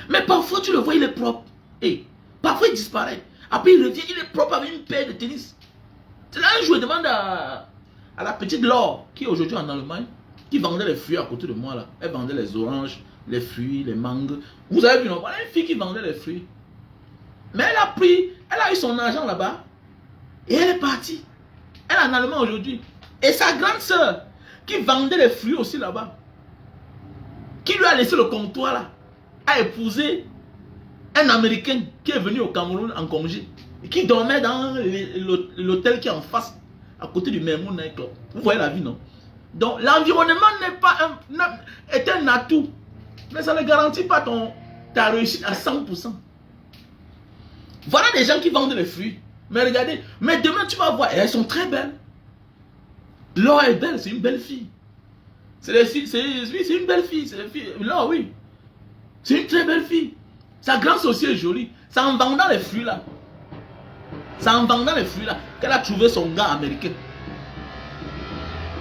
Mais parfois, tu le vois, il est propre. Et parfois, il disparaît. Après, il revient, il est propre avec une paire de tennis. C'est là un jour, je demande à la petite Laure, qui est aujourd'hui en Allemagne, qui vendait les fruits à côté de moi là. Elle vendait les oranges, les fruits, les mangues. Vous avez vu, non? Voilà une fille qui vendait les fruits. Mais elle a eu son argent là-bas. Et elle est partie. Elle est en Allemagne aujourd'hui. Et sa grande soeur, qui vendait les fruits aussi là-bas, qui lui a laissé le comptoir là, a épousé un Américain qui est venu au Cameroun en congé. Et qui dormait dans l'hôtel qui est en face, à côté du Memon Night Club. Vous voyez la vie, non? Donc l'environnement est un atout. Mais ça ne garantit pas ta réussite à 100%. Voilà des gens qui vendent les fruits. Mais regardez, mais demain tu vas voir, elles sont très belles. Laure est belle, c'est une belle fille. C'est une belle fille, c'est une fille. Laure, oui. C'est une très belle fille. Sa grande aussi est jolie. C'est en vendant les fruits là. C'est en vendant les fruits là qu'elle a trouvé son gars américain.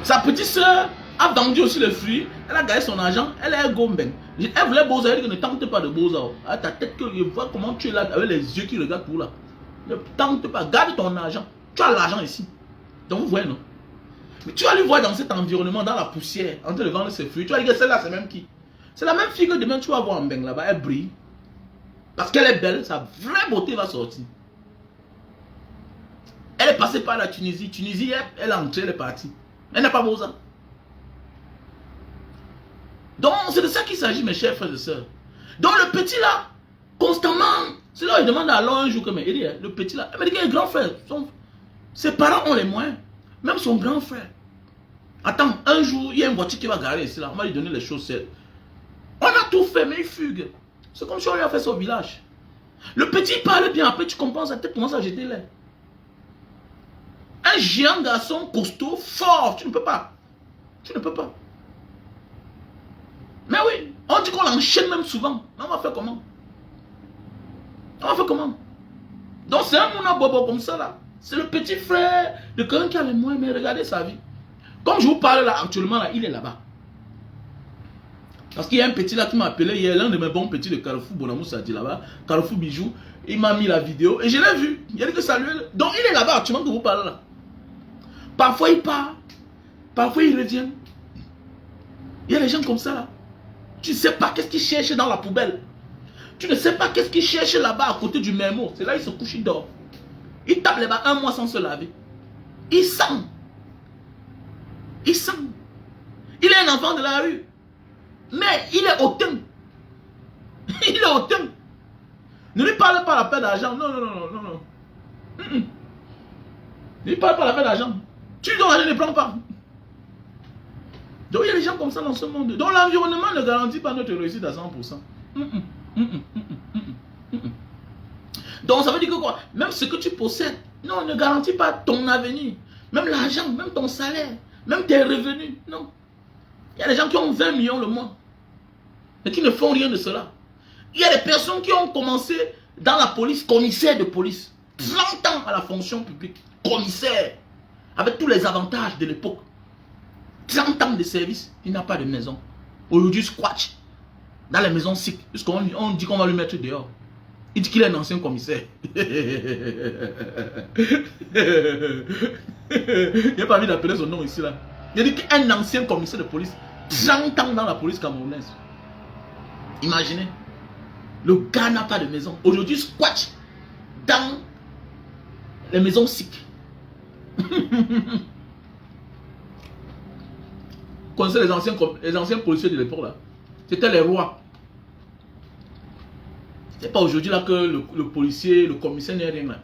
Sa petite soeur a vendu aussi les fruits. Elle a gagné son argent. Elle est gombeng. Elle voulait Beaux-Arts. Elle dit que ne tente pas de Beaux-Arts. À ta tête que je vois comment tu es là avec les yeux qui regardent tout là. Ne tente pas. Garde ton argent. Tu as l'argent ici. Donc vous voyez non. Mais tu vas lui voir dans cet environnement, dans la poussière, en train de vendre ses fruits. Tu vas dire que celle-là c'est même qui? C'est la même fille que demain tu vas voir en Beng là-bas. Elle brille. Parce qu'elle est belle. Sa vraie beauté va sortir. Elle est passée par la Tunisie. Tunisie, elle est entrée, elle est partie. Elle n'a pas besoin. Donc, c'est de ça qu'il s'agit, mes chers frères et sœurs. Donc, le petit là, constamment, c'est là il demande à l'homme un jour, il dit, le petit là, il me dit qu'il est grand frère. Ses parents ont les moyens. Même son grand frère. Attends, un jour, il y a une voiture qui va garer ici là. On va lui donner les chaussettes. On a tout fait, mais il fugue. C'est comme si on lui a fait ça au village. Le petit parle bien, après tu comprends, sa tête commence à jeter l'air. Un géant garçon costaud, fort, tu ne peux pas. Tu ne peux pas. Mais oui, on dit qu'on l'enchaîne même souvent. Mais on va faire comment? On va faire comment? Donc c'est un mouna bobo comme ça là. C'est le petit frère de quelqu'un qui a les moyens, mais regardez sa vie. Comme je vous parle là, actuellement là, il est là-bas. Parce qu'il y a un petit là qui m'a appelé hier, l'un de mes bons petits de Carrefour Bonamou dit là-bas, Carrefour Bijou, il m'a mis la vidéo et je l'ai vu. Il a dit que ça lui est... Donc il est là-bas actuellement que vous parlez là. Parfois il part, parfois il revient. Il y a des gens comme ça là. Tu ne sais pas qu'est-ce qu'il cherche dans la poubelle. Tu ne sais pas qu'est-ce qu'il cherche là-bas à côté du mémo. C'est là il se couche, il dort. Il tape là-bas un mois sans se laver. Il sent. Il sent. Il est un enfant de la rue. Mais il est hautain. Il est hautain. Ne lui parle pas la paix d'argent. Non, non, non, non, non. Ne lui parle pas la paix d'argent. Tu dois aller, ne prends pas. Donc il y a des gens comme ça dans ce monde. Donc l'environnement ne garantit pas notre réussite à 100%. Donc ça veut dire que quoi? Même ce que tu possèdes, non, ne garantit pas ton avenir. Même l'argent, même ton salaire, même tes revenus, non. Il y a des gens qui ont 20 millions le mois, mais qui ne font rien de cela. Il y a des personnes qui ont commencé dans la police, commissaire de police. 30 ans à la fonction publique, commissaire, avec tous les avantages de l'époque. 30 ans de service, il n'a pas de maison. Aujourd'hui, squash dans les maisons sick, puisqu'on dit qu'on va lui mettre dehors. Il dit qu'il est un ancien commissaire. Il n'a pas envie d'appeler son nom ici là. Il a dit qu'un ancien commissaire de police, 30 ans dans la police camerounaise. Imaginez. Le gars n'a pas de maison. Aujourd'hui, squash dans les maisons sick. Vous connaissez les anciens policiers de l'époque là? C'était les rois. C'est pas aujourd'hui là que le policier, le commissaire n'est rien là.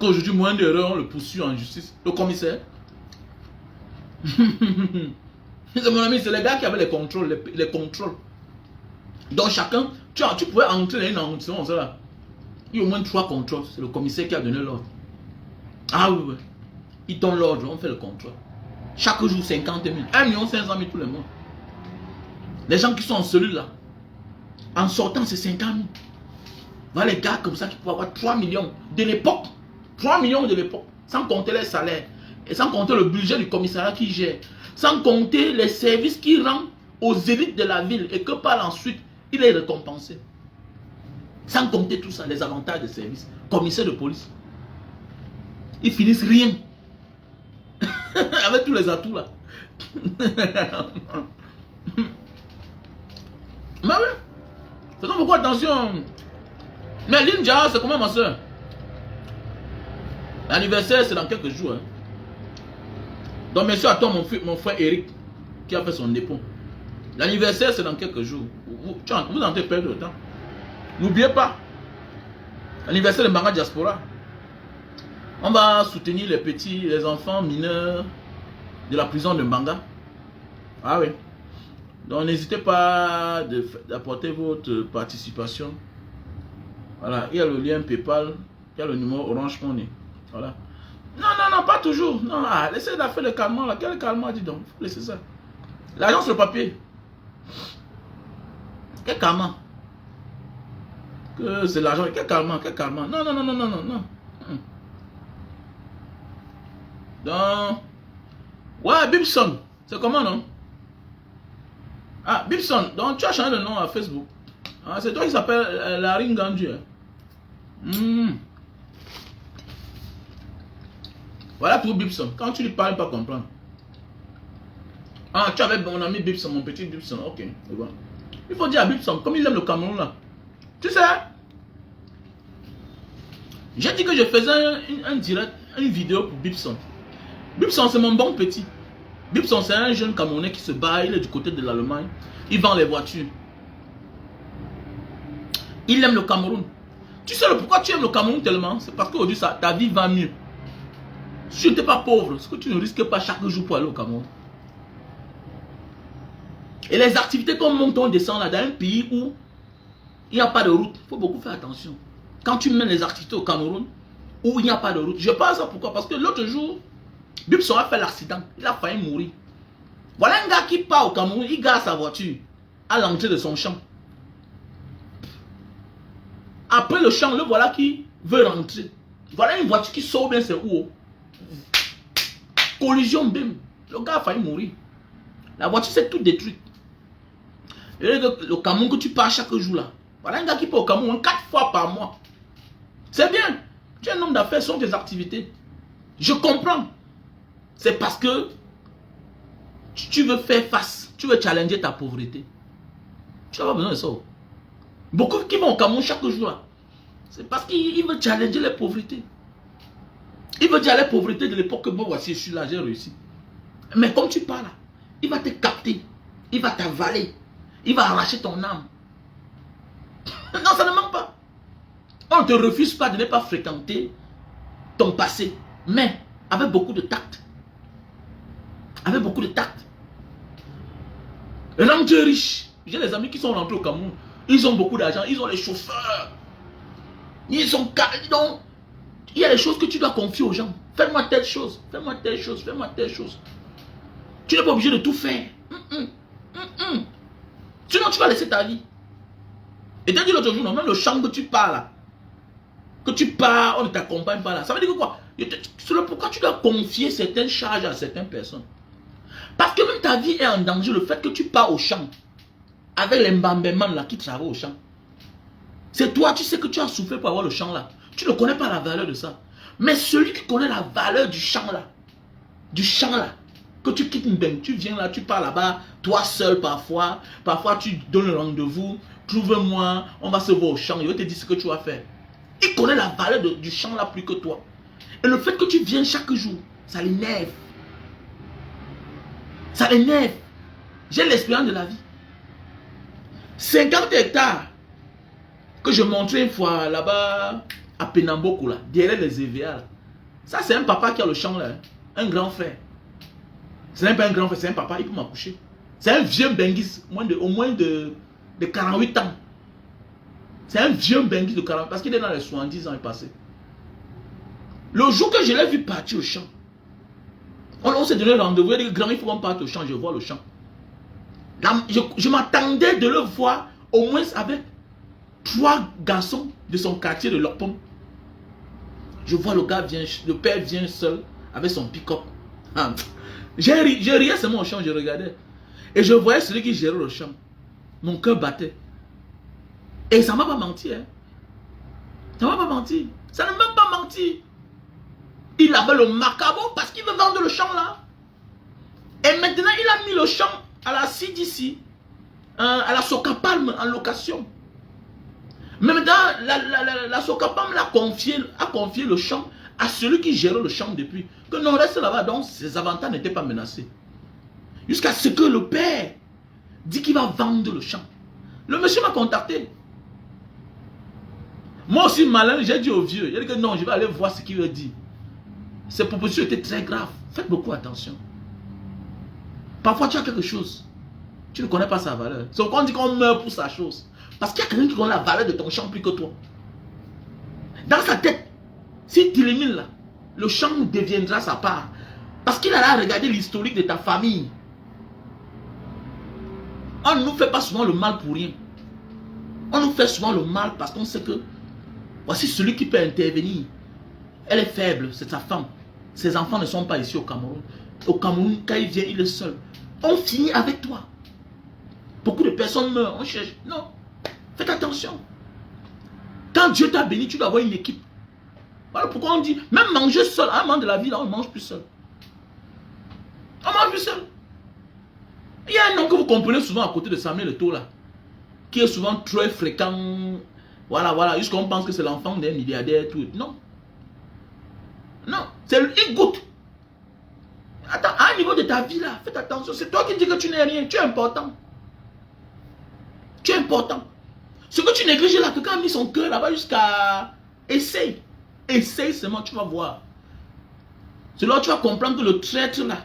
Qu'aujourd'hui, moins d'erreurs, on le poursuit en justice. Le commissaire. C'est mon ami, c'est les gars qui avaient les contrôles. Les contrôles. Donc chacun, tu pouvais entrer dans une arrondissement, là. Il y a au moins 3 contrôles. C'est le commissaire qui a donné l'ordre. Ah oui, oui. Il donne l'ordre, on fait le contrôle. Chaque jour, 50 000. 1 500 000 tous les mois. Les gens qui sont en cellule là, en sortant, c'est 50 000. Voilà les gars comme ça qui peuvent avoir 3 millions de l'époque. 3 millions de l'époque. Sans compter les salaires. Et sans compter le budget du commissariat qui gère. Sans compter les services qu'il rend aux élites de la ville. Et que par ensuite, il est récompensé. Sans compter tout ça, les avantages de service. Commissaire de police. Ils finissent rien. Avec tous les atouts là. Mais oui. Faisons beaucoup attention. Mais Linja, c'est comment ma soeur? L'anniversaire, c'est dans quelques jours. Hein. Donc, monsieur, à toi, mon frère Eric, qui a fait son dépôt. L'anniversaire, c'est dans quelques jours. Vous en avez perdu le temps. N'oubliez pas. L'anniversaire de Mbanga Diaspora. On va soutenir les petits, les enfants mineurs de la prison de Mbanga. Ah oui. Donc, n'hésitez pas d'apporter votre participation. Voilà, il y a le lien PayPal Il y a le numéro Orange Money. Voilà. Non, non, non, pas toujours. Non, laissez la faire le calmant là. Quel calmant, dis donc. Il faut laisser ça. L'argent sur le papier. Quel calmant? Que c'est l'argent. Quel calmant? Quel calmant? Non, non, non, non, non, non, non. Donc, ouais, Bibson. C'est comment, non? Ah, Bibson. Donc, tu as changé de nom à Facebook. Ah, c'est toi qui s'appelle Larry Ngandu. Voilà pour Bibson. Quand tu lui parles, il ne va pas comprendre. Ah, tu avais mon ami Bibson, mon petit Bibson. Ok, c'est bon. Il faut dire à Bibson, comme il aime le Cameroun là. Tu sais, j'ai dit que je faisais un direct, une vidéo pour Bibson. Bibson, c'est mon bon petit. Bibson, c'est un jeune Camerounais qui se bat, il est du côté de l'Allemagne. Il vend les voitures. Il aime le Cameroun. Tu sais pourquoi tu aimes le Cameroun tellement? C'est parce qu'aujourd'hui, ta vie va mieux. Si tu n'étais pas pauvre, est-ce que tu ne risques pas chaque jour pour aller au Cameroun? Et les activités qu'on monte, on descend là, dans un pays où il n'y a pas de route, il faut beaucoup faire attention. Quand tu mènes les activités au Cameroun, où il n'y a pas de route, je parle ça pourquoi? Parce que l'autre jour, Bibson a fait l'accident, il a failli mourir. Voilà un gars qui part au Cameroun, il gare sa voiture à l'entrée de son champ. Après le champ, le voilà qui veut rentrer. Voilà une voiture qui sort bien, c'est où? Collision, bim. Le gars a failli mourir. La voiture s'est toute détruite. Et le Cameroun que tu pars chaque jour là. Voilà un gars qui part au Cameroun 4 fois par mois. C'est bien. Tu es un homme d'affaires, ce sont tes activités. Je comprends. C'est parce que tu veux faire face. Tu veux challenger ta pauvreté. Tu n'as pas besoin de ça. Beaucoup qui vont au Cameroun chaque jour là. C'est parce qu'il veut challenger les pauvretés. Il veut dire les pauvretés de l'époque que bon, voici, je suis là, j'ai réussi. Mais comme tu parles, il va te capter. Il va t'avaler. Il va arracher ton âme. Non, ça ne manque pas. On ne te refuse pas de ne pas fréquenter ton passé. Mais avec beaucoup de tact. Avec beaucoup de tact. Rends Dieu riche. J'ai des amis qui sont rentrés au Cameroun. Ils ont beaucoup d'argent. Ils ont les chauffeurs. Ils ont... Donc, il y a des choses que tu dois confier aux gens. Fais-moi telle chose. Fais-moi telle chose. Fais-moi telle chose. Tu n'es pas obligé de tout faire. Sinon, tu vas laisser ta vie. Et t'as dit l'autre jour, non, même le champ que tu pars là, que tu pars, on ne t'accompagne pas là. Ça veut dire que quoi? C'est le pourquoi tu dois confier certaines charges à certaines personnes. Parce que même ta vie est en danger, le fait que tu pars au champ, avec les mbambemans là qui travaillent au champ. C'est toi, tu sais que tu as souffert pour avoir le champ là. Tu ne connais pas la valeur de ça. Mais celui qui connaît la valeur du champ là, que tu quittes une benne, tu viens là, tu pars là-bas, toi seul parfois tu donnes le rendez-vous, trouve-moi, on va se voir au champ, il va te dire ce que tu vas faire. Il connaît la valeur du champ là plus que toi. Et le fait que tu viens chaque jour, ça l'énerve. Ça l'énerve. J'ai l'expérience de la vie. 50 hectares que je montrais une fois là-bas à Penamboko, là, derrière les EVA. Ça, c'est un papa qui a le champ là, un grand frère. Ce n'est pas un grand frère, c'est un papa, il peut m'accoucher. C'est un vieux Benguis, au moins de 48 ans. C'est un vieux Benguis de 48 ans, parce qu'il est dans les 70 ans passés. Le jour que je l'ai vu partir au champ, on s'est donné rendez-vous, il a dit, grand, il faut qu'on parte au champ, je vois le champ. Là, je m'attendais de le voir au moins avec 3 garçons de son quartier de Lopon. Je vois le gars vient, le père vient seul avec son pick-up. Je riais seulement au champ, je regardais. Et je voyais celui qui gérait le champ. Mon cœur battait. Et ça ne m'a pas menti. Hein. Ça ne m'a pas menti. Ça ne m'a même pas menti. Il avait le macabo parce qu'il veut vendre le champ là. Et maintenant, il a mis le champ à la CDC, à la Socapalm en location. Mais maintenant, la Socapalm a confié le champ à celui qui gérait le champ depuis. Que non, reste là-bas, donc ses avantages n'étaient pas menacés. Jusqu'à ce que le père dit qu'il va vendre le champ. Le monsieur m'a contacté. Moi aussi, malin, j'ai dit au vieux, il a dit que non, je vais aller voir ce qu'il veut dire. Ces propositions étaient très graves. Faites beaucoup attention. Parfois, tu as quelque chose. Tu ne connais pas sa valeur. C'est pourquoi on dit qu'on meurt pour sa chose. Parce qu'il y a quelqu'un qui connaît la valeur de ton champ plus que toi. Dans sa tête, Si tu l'élimines là, le champ deviendra sa part. Parce qu'il a regardé l'historique de ta famille. On ne nous fait pas souvent le mal pour rien. On nous fait souvent le mal parce qu'on sait que voici celui qui peut intervenir. Elle est faible, c'est sa femme. Ses enfants ne sont pas ici au Cameroun. Au Cameroun, quand il vient, il est seul. On finit avec toi. Beaucoup de personnes meurent, on cherche. Non, faites attention. Quand Dieu t'a béni, tu dois avoir une équipe. Voilà pourquoi on dit, même manger seul, à un moment de la vie, là, on ne mange plus seul. On ne mange plus seul. Il y a un nom que vous comprenez souvent à côté de Samuel Eto'o là, qui est souvent très fréquent. Voilà, voilà, jusqu'on pense que c'est l'enfant d'un milliardaire, tout. Non. Non, c'est une goutte. Attends, à un niveau de ta vie là, faites attention. C'est toi qui dis que tu n'es rien, tu es important. Tu es important. Ce que tu négliges là, quelqu'un a mis son cœur là-bas jusqu'à... Essaye. Essaye seulement, tu vas voir. C'est là que tu vas comprendre que le traître là,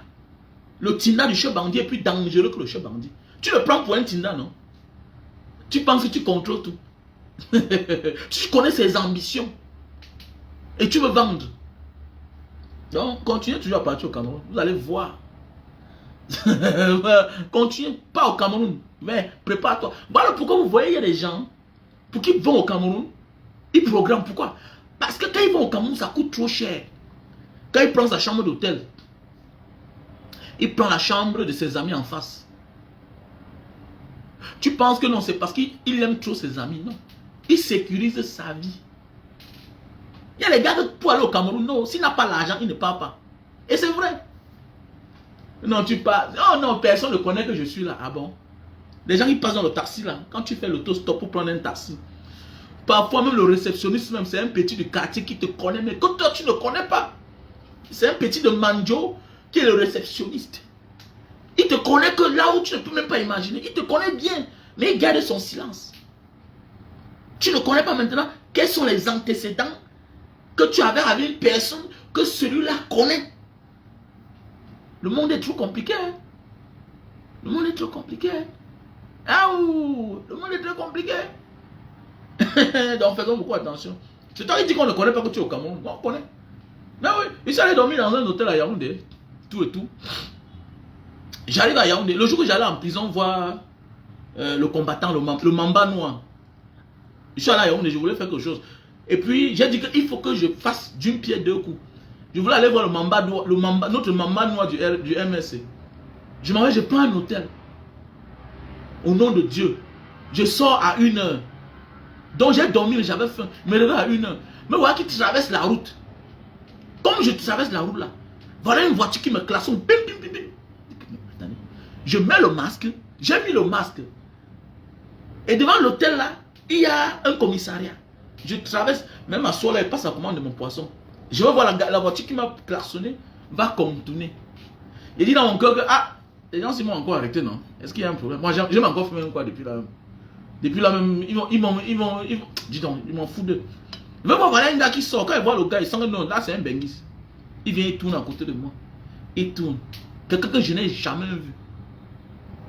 le tinda du chef bandit est plus dangereux que le chef bandit. Tu le prends pour un tinda, non? Tu penses que tu contrôles tout. Tu connais ses ambitions. Et tu veux vendre. Donc, continuez toujours à partir au Cameroun. Vous allez voir. Continuez, pas au Cameroun. Mais prépare-toi. Voilà pourquoi vous voyez, il y a des gens pour qui vont au Cameroun. Ils programment. Pourquoi? Parce que quand ils vont au Cameroun, ça coûte trop cher. Quand il prend sa chambre d'hôtel, il prend la chambre de ses amis en face. Tu penses que non, c'est parce qu'il aime trop ses amis. Non. Il sécurise sa vie. Il y a les gars pour aller au Cameroun, non, s'il n'a pas l'argent, il ne part pas. Et c'est vrai. Non, tu pars. Oh non, personne ne connaît que je suis là. Ah bon? Les gens qui passent dans le taxi là, quand tu fais l'autostop pour prendre un taxi, parfois même le réceptionniste, même c'est un petit du quartier qui te connaît, mais que toi tu ne connais pas. C'est un petit de Manjo qui est le réceptionniste. Il te connaît que là où tu ne peux même pas imaginer. Il te connaît bien, mais il garde son silence. Tu ne connais pas maintenant quels sont les antécédents que tu avais avec une personne que celui-là connaît. Le monde est trop compliqué. Hein? Le monde est trop compliqué. Ah ouh, le monde est très compliqué. Donc faisons beaucoup attention. C'est toi qui dis qu'on ne connaît pas que tu es au Cameroun. Bon, on connaît. Mais oui, il s'est allé dormir dans un hôtel à Yaoundé. Tout et tout. J'arrive à Yaoundé. Le jour que j'allais en prison voir le combattant, le Mamba noir. Je suis allé à Yaoundé, je voulais faire quelque chose. Et puis j'ai dit qu'il faut que je fasse d'une pierre deux coups. Je voulais aller voir le Mamba noir, notre Mamba noir du MSC. Je m'en vais, je prends un hôtel. Au nom de Dieu. Je sors à 1h. Donc j'ai dormi, j'avais faim. Je me réveille à 1h. Mais voilà qui traverse la route. Comme je traverse la route là, voilà une voiture qui me klaxonne. Bim, bim, bim, bim. Je mets le masque. J'ai mis le masque. Et devant l'hôtel là, il y a un commissariat. Je traverse, même à soir là, elle passe la commande de mon poisson. Je vais voir la voiture qui m'a klaxonné, va contourner. Il dit dans mon cœur que, ah, les gens s'ils m'ont encore arrêté, non? Est-ce qu'il y a un problème? Moi, j'ai encore fait même quoi depuis là. Depuis là même, ils m'en foutent d'eux. Je vais voir, voilà un gars qui sort. Quand il voit le gars, il sent que non, là c'est un Benguis. Il vient, il tourne à côté de moi. Il tourne. Quelqu'un que je n'ai jamais vu.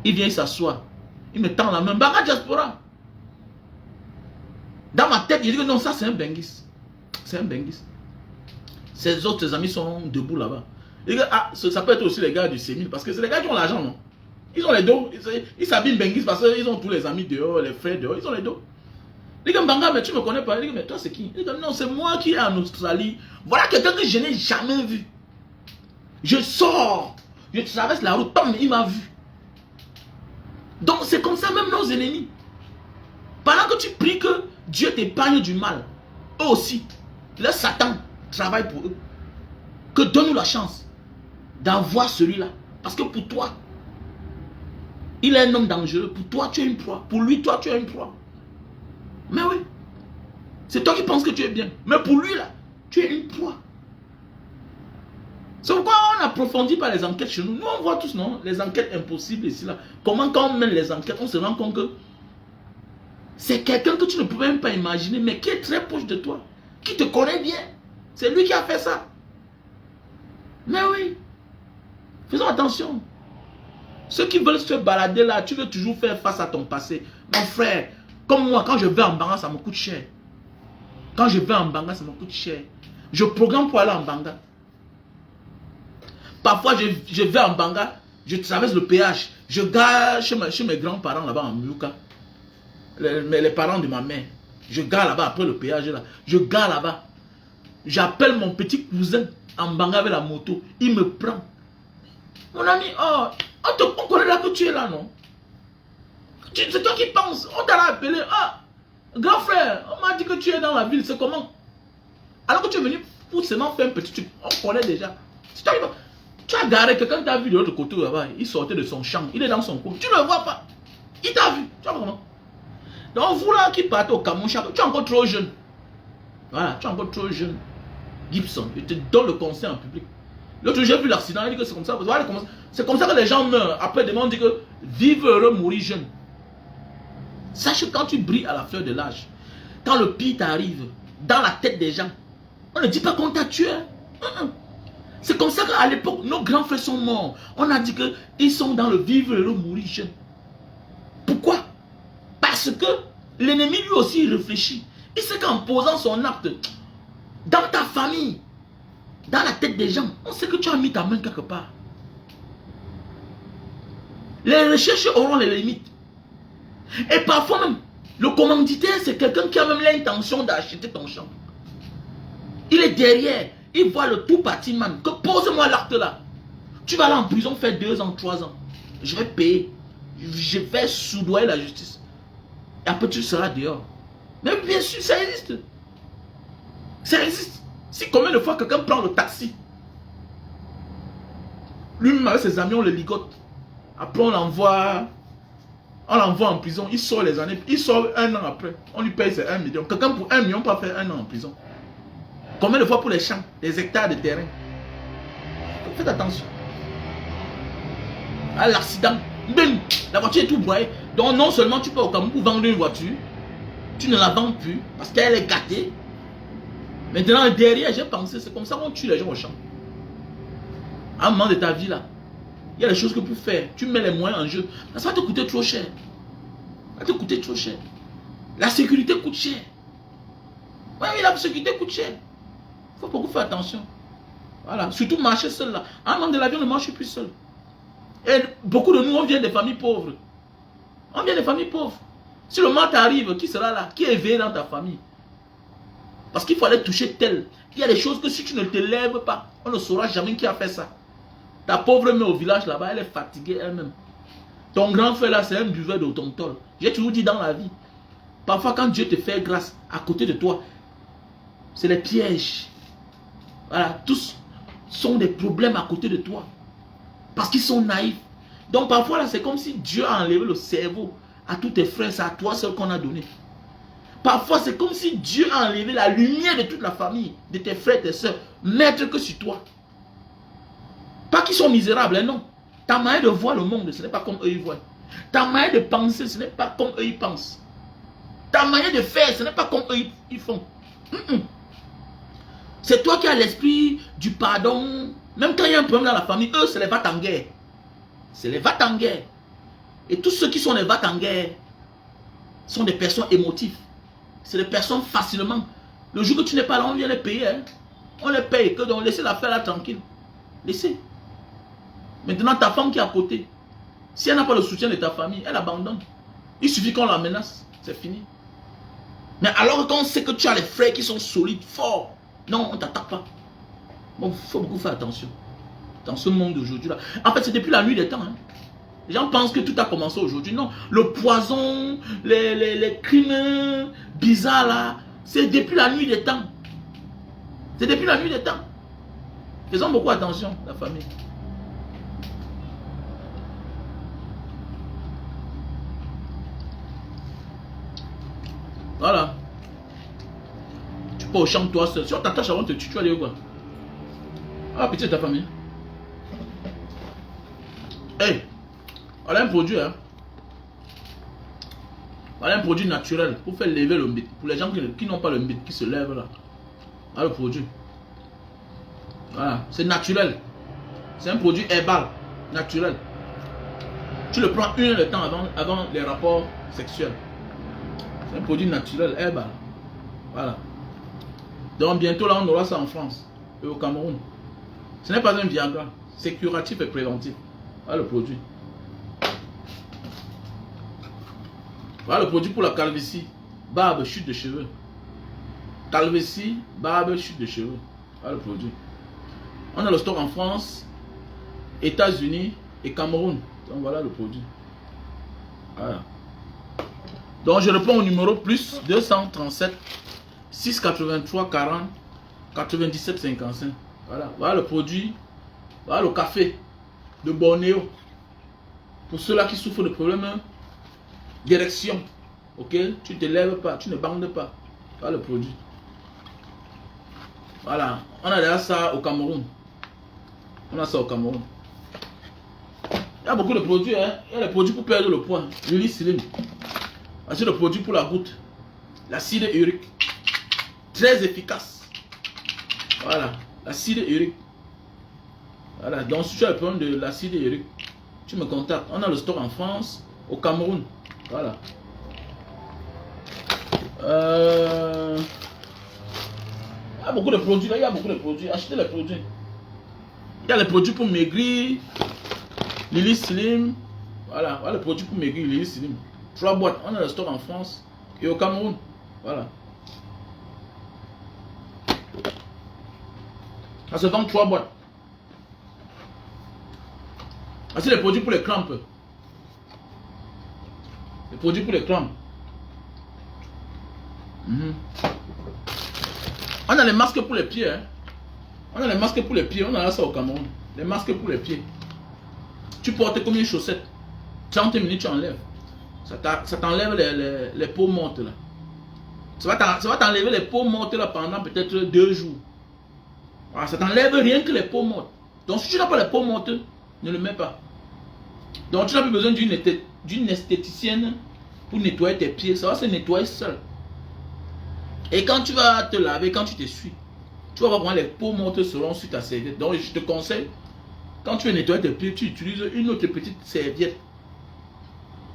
Il vient, il s'assoit. Il me tend la main. Banga Diaspora. Dans ma tête, il dit que non, ça c'est un Benguis. C'est un Benguis. Ses autres amis sont debout là-bas. Ah, ça peut être aussi les gars du Sémil, parce que c'est les gars qui ont l'argent, non? Ils ont les dos. Ils s'habillent Benguis parce qu'ils ont tous les amis dehors, les frères dehors, ils ont les dos. Il dit, Banga, mais tu me connais pas. Il dit, mais toi c'est qui? Il dit, non, c'est moi qui est en Australie. Voilà quelqu'un que je n'ai jamais vu. Je sors, je traverse la route, Tom, il m'a vu. Donc c'est comme ça même nos ennemis. Pendant que tu pries que Dieu t'épargne du mal, eux aussi, le Satan travaille pour eux. Que donne-nous la chance d'avoir celui-là. Parce que pour toi, il est un homme dangereux. Pour toi, tu es une proie. Pour lui, toi, tu es une proie. Mais oui. C'est toi qui penses que tu es bien. Mais pour lui, là, tu es une proie. C'est pourquoi on approfondit par les enquêtes chez nous. Nous, on voit tous, non? Les enquêtes impossibles ici, là. Comment, quand on mène les enquêtes, on se rend compte que c'est quelqu'un que tu ne peux même pas imaginer, mais qui est très proche de toi. Qui te connaît bien. C'est lui qui a fait ça. Mais oui. Faisons attention. Ceux qui veulent se balader là, tu veux toujours faire face à ton passé. Mon frère, comme moi, quand je vais en Banga, ça me coûte cher. Quand je vais en Banga, ça me coûte cher. Je programme pour aller en Banga. Parfois, je vais en Banga, je traverse le péage, je gare chez mes grands-parents là-bas en Myuka. Les parents de ma mère. Je gare là-bas après le péage là. Je gare là-bas. J'appelle mon petit cousin en Banga avec la moto. Il me prend. Mon ami, oh, on connaît là que tu es là, non? C'est toi qui penses. On t'a appelé. Ah, grand frère, on m'a dit que tu es dans la ville. C'est comment? Alors que tu es venu pour seulement faire un petit truc. On connaît déjà. Si tu as garé quelqu'un t'a vu de l'autre côté là-bas. Il sortait de son champ. Il est dans son coin. Tu ne le vois pas. Il t'a vu. Tu vois comment? Donc vous là qui partez au Cameroun, tu es encore trop jeune. Voilà, tu es encore trop jeune. Gibson, je te donne le conseil en public. L'autre jour, j'ai vu l'accident, il dit que c'est comme ça. Voilà, c'est comme ça que les gens meurent. Après, demain, on dit que vivre heureux, mourir jeune. Sache que quand tu brilles à la fleur de l'âge, quand le pire t'arrive dans la tête des gens, on ne dit pas qu'on t'a tué. C'est comme ça qu'à l'époque, nos grands frères sont morts. On a dit qu'ils sont dans le vivre heureux, mourir jeune. Pourquoi? Parce que l'ennemi lui aussi il réfléchit. Il sait qu'en posant son acte dans ta famille, dans la tête des gens, on sait que tu as mis ta main quelque part. Les recherches auront les limites. Et parfois même, le commanditaire, c'est quelqu'un qui a même l'intention d'acheter ton champ. Il est derrière, il voit le tout bâtiment, que pose-moi l'acte là. Tu vas aller en prison faire 2 ans, 3 ans. Je vais payer. Je vais soudoyer la justice. Et après tu seras dehors. Mais bien sûr, ça existe. Ça existe. Si combien de fois quelqu'un prend le taxi, lui-même avec ses amis, on le ligote. Après on l'envoie en prison. Il sort les années. Il sort 1 an après. On lui paye ses 1 million. Quelqu'un pour 1 million peut faire 1 an en prison. Combien de fois pour les champs, les hectares de terrain. Faites attention. À l'accident, la voiture est tout broyée. Donc non seulement tu peux au Cameroun pour vendre une voiture, tu ne la vends plus parce qu'elle est gâtée. Maintenant derrière, j'ai pensé, c'est comme ça qu'on tue les gens au champ. À un moment de ta vie là, il y a des choses que tu peux faire. Tu mets les moyens en jeu. Ça va te coûter trop cher. Ça va te coûter trop cher. La sécurité coûte cher. Oui, la sécurité coûte cher. Il faut beaucoup faire attention. Voilà. Surtout marcher seul là. À un moment de la vie, on ne marche plus seul. Et beaucoup de nous, on vient des familles pauvres. On vient des familles pauvres. Si le mal t'arrive, qui sera là? Qui est éveillé dans ta famille? Parce qu'il faut aller toucher tel. Il y a des choses que si tu ne te lèves pas, on ne saura jamais qui a fait ça. Ta pauvre mère au village là-bas, elle est fatiguée elle-même. Ton grand frère là, c'est un buveur de tontol. J'ai toujours dit dans la vie, parfois quand Dieu te fait grâce à côté de toi, c'est les pièges. Voilà, tous sont des problèmes à côté de toi. Parce qu'ils sont naïfs. Donc parfois là, c'est comme si Dieu a enlevé le cerveau à tous tes frères, c'est à toi seul qu'on a donné. Parfois c'est comme si Dieu a enlevé la lumière de toute la famille, de tes frères, tes soeurs, mettre que sur toi. Pas qu'ils sont misérables, hein, non. Ta manière de voir le monde, ce n'est pas comme eux ils voient. Ta manière de penser, ce n'est pas comme eux ils pensent. Ta manière de faire, ce n'est pas comme eux ils font. C'est toi qui as l'esprit du pardon. Même quand il y a un problème dans la famille, eux, c'est les va-t-en-guerre. C'est les va-t-en-guerre. Et tous ceux qui sont les va-t-en-guerre sont des personnes émotives. C'est des personnes facilement. Le jour que tu n'es pas là, on vient les payer. Hein. On les paye. Que donc, laissez l'affaire là tranquille. Laissez. Maintenant, ta femme qui est à côté, si elle n'a pas le soutien de ta famille, elle abandonne. Il suffit qu'on la menace. C'est fini. Mais alors qu'on sait que tu as les frères qui sont solides, forts, non, on ne t'attaque pas. Bon, il faut beaucoup faire attention. Dans ce monde d'aujourd'hui là. En fait, c'est depuis la nuit des temps. Hein. Les gens pensent que tout a commencé aujourd'hui. Non, le poison, les crimes bizarres là, c'est depuis la nuit des temps. C'est depuis la nuit des temps. Faisons beaucoup attention, la famille. Voilà. Tu peux au champ toi seul. Si on t'attache avant de te tuer, tu vas aller où quoi? Ah, pitié de ta famille. Hey, voilà un produit, hein. Voilà un produit naturel pour faire lever le mythe. Pour les gens qui n'ont pas le mythe, qui se lèvent là. Voilà le produit. Voilà, c'est naturel. C'est un produit herbal, naturel. Tu le prends 1 heure de temps avant les rapports sexuels. C'est un produit naturel, herbal. Voilà. Donc bientôt là, on aura ça en France et au Cameroun. Ce n'est pas un Viagra, c'est curatif et préventif. Voilà le produit. Voilà le produit pour la calvitie, barbe, chute de cheveux. Calvitie, barbe, chute de cheveux. Voilà le produit. On a le stock en France, États-Unis et Cameroun. Donc voilà le produit. Voilà. Donc je réponds au numéro plus 237 683 40 97 55. Voilà. Voilà le produit. Voilà le café de Bornéo. Pour ceux-là qui souffrent de problèmes d'érection. Ok? Tu ne te lèves pas, tu ne bandes pas. Voilà le produit. Voilà. On a déjà ça au Cameroun. On a ça au Cameroun. Il y a beaucoup de produits. Hein? Il y a les produits pour perdre le poids. Lily Slim. C'est le produit pour la goutte. L'acide urique. Très efficace. Voilà. L'acide urique. Voilà. Donc si tu as le problème de l'acide urique, tu me contactes. On a le stock en France, au Cameroun. Voilà. Il y a beaucoup de produits là. Il y a beaucoup de produits. Achetez les produits. Il y a les produits pour maigrir. Lily Slim. Voilà. Voilà les produits pour maigrir. Lily Slim. 3 boîtes. On a le stock en France et au Cameroun. Voilà. Ça se vend 3 boîtes. C'est les produits pour les crampes. Les produits pour les crampes. On a les masques pour les pieds. Hein. On a les masques pour les pieds. On a ça au Cameroun. Les masques pour les pieds. Tu portes comme une chaussette. 30 minutes, tu enlèves. Ça t'enlève les peaux mortes là. Ça va t'enlever les peaux mortes là pendant peut-être 2 jours. Voilà, ça t'enlève rien que les peaux mortes. Donc si tu n'as pas les peaux mortes, ne le mets pas. Donc tu n'as plus besoin d'une esthéticienne pour nettoyer tes pieds. Ça va se nettoyer seul. Et quand tu vas te laver, quand tu t'essuies, tu vas voir comment les peaux mortes seront sur ta serviette. Donc je te conseille, quand tu veux nettoyer tes pieds, tu utilises une autre petite serviette.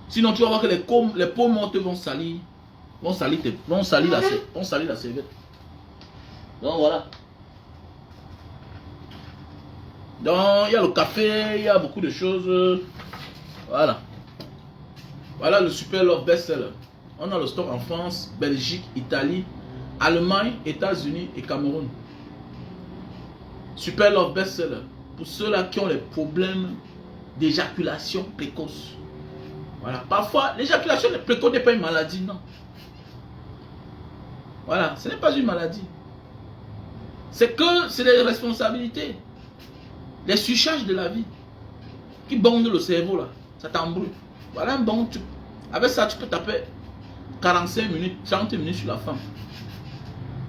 Sinon tu vas voir que les peaux mortes vont salir la serviette. Donc voilà. Donc il y a le café, il y a beaucoup de choses. Voilà. Voilà le Super Love Best-Seller. On a le stock en France, Belgique, Italie, Allemagne, États-Unis et Cameroun. Super Love Best-Seller. Pour ceux-là qui ont les problèmes d'éjaculation précoce. Voilà. Parfois, l'éjaculation précoce n'est pas une maladie, non. Voilà, ce n'est pas une maladie. C'est les responsabilités. Les surcharges de la vie qui bondent le cerveau là. Ça t'embrouille. Voilà un bon truc. Avec ça, tu peux taper 45 minutes, 30 minutes sur la femme.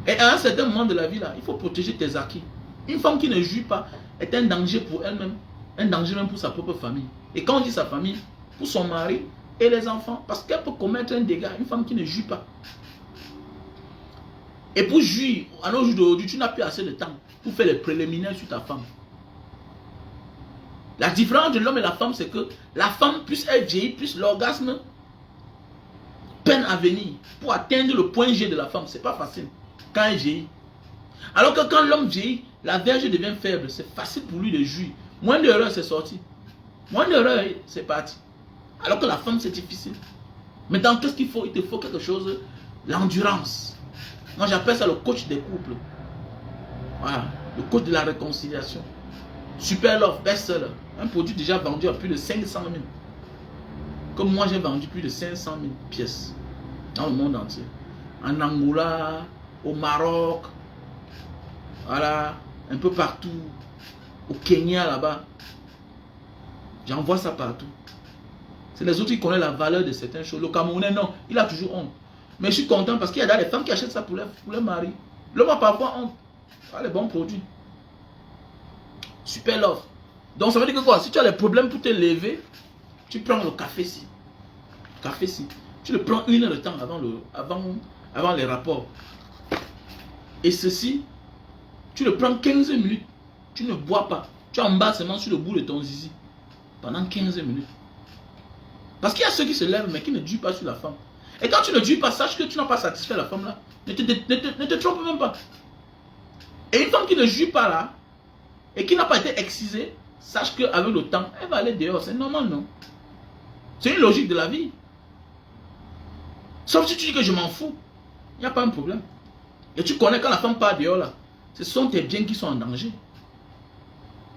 Et à un certain moment de la vie là, il faut protéger tes acquis. Une femme qui ne jouit pas est un danger pour elle-même. Un danger même pour sa propre famille. Et quand on dit sa famille, pour son mari et les enfants. Parce qu'elle peut commettre un dégât. Une femme qui ne jouit pas. Et pour jouir, à nos jours d'aujourd'hui, tu n'as plus assez de temps pour faire les préliminaires sur ta femme. La différence de l'homme et la femme, c'est que la femme, plus elle vieillit, plus l'orgasme peine à venir. Pour atteindre le point G de la femme, c'est pas facile quand elle vieillit. Alors que quand l'homme vieillit, la verge devient faible. C'est facile pour lui de jouir. Moins d'heures, c'est sorti. Moins d'heures, c'est parti. Alors que la femme, c'est difficile. Maintenant, qu'est-ce qu'il faut? Il te faut quelque chose, l'endurance. Moi, j'appelle ça le coach des couples. Voilà, le coach de la réconciliation. Super Love Best-Seller. Un produit déjà vendu à plus de 500 000. Comme moi, j'ai vendu plus de 500 000 pièces dans le monde entier. En Angola, au Maroc, voilà, un peu partout. Au Kenya, là-bas. J'envoie ça partout. C'est les autres qui connaissent la valeur de certaines choses. Le Camerounais, non, il a toujours honte. Mais je suis content parce qu'il y a des femmes qui achètent ça pour leur mari. L'homme a parfois honte. Voilà les bons produits. Super Love. Donc ça veut dire que quoi? Si tu as des problèmes pour te lever, tu prends le café-ci. Café-ci. Tu le prends 1 heure de temps avant les rapports. Et ceci, tu le prends 15 minutes. Tu ne bois pas. Tu emballes seulement sur le bout de ton zizi. Pendant 15 minutes. Parce qu'il y a ceux qui se lèvent mais qui ne durent pas sur la femme. Et quand tu ne dures pas, sache que tu n'as pas satisfait la femme là. Ne te trompe même pas. Et une femme qui ne joue pas là, et qui n'a pas été excisée, sache qu'avec le temps, elle va aller dehors. C'est normal, non? C'est une logique de la vie. Sauf si tu dis que je m'en fous. Il n'y a pas un problème. Et tu connais quand la femme part dehors là, ce sont tes biens qui sont en danger.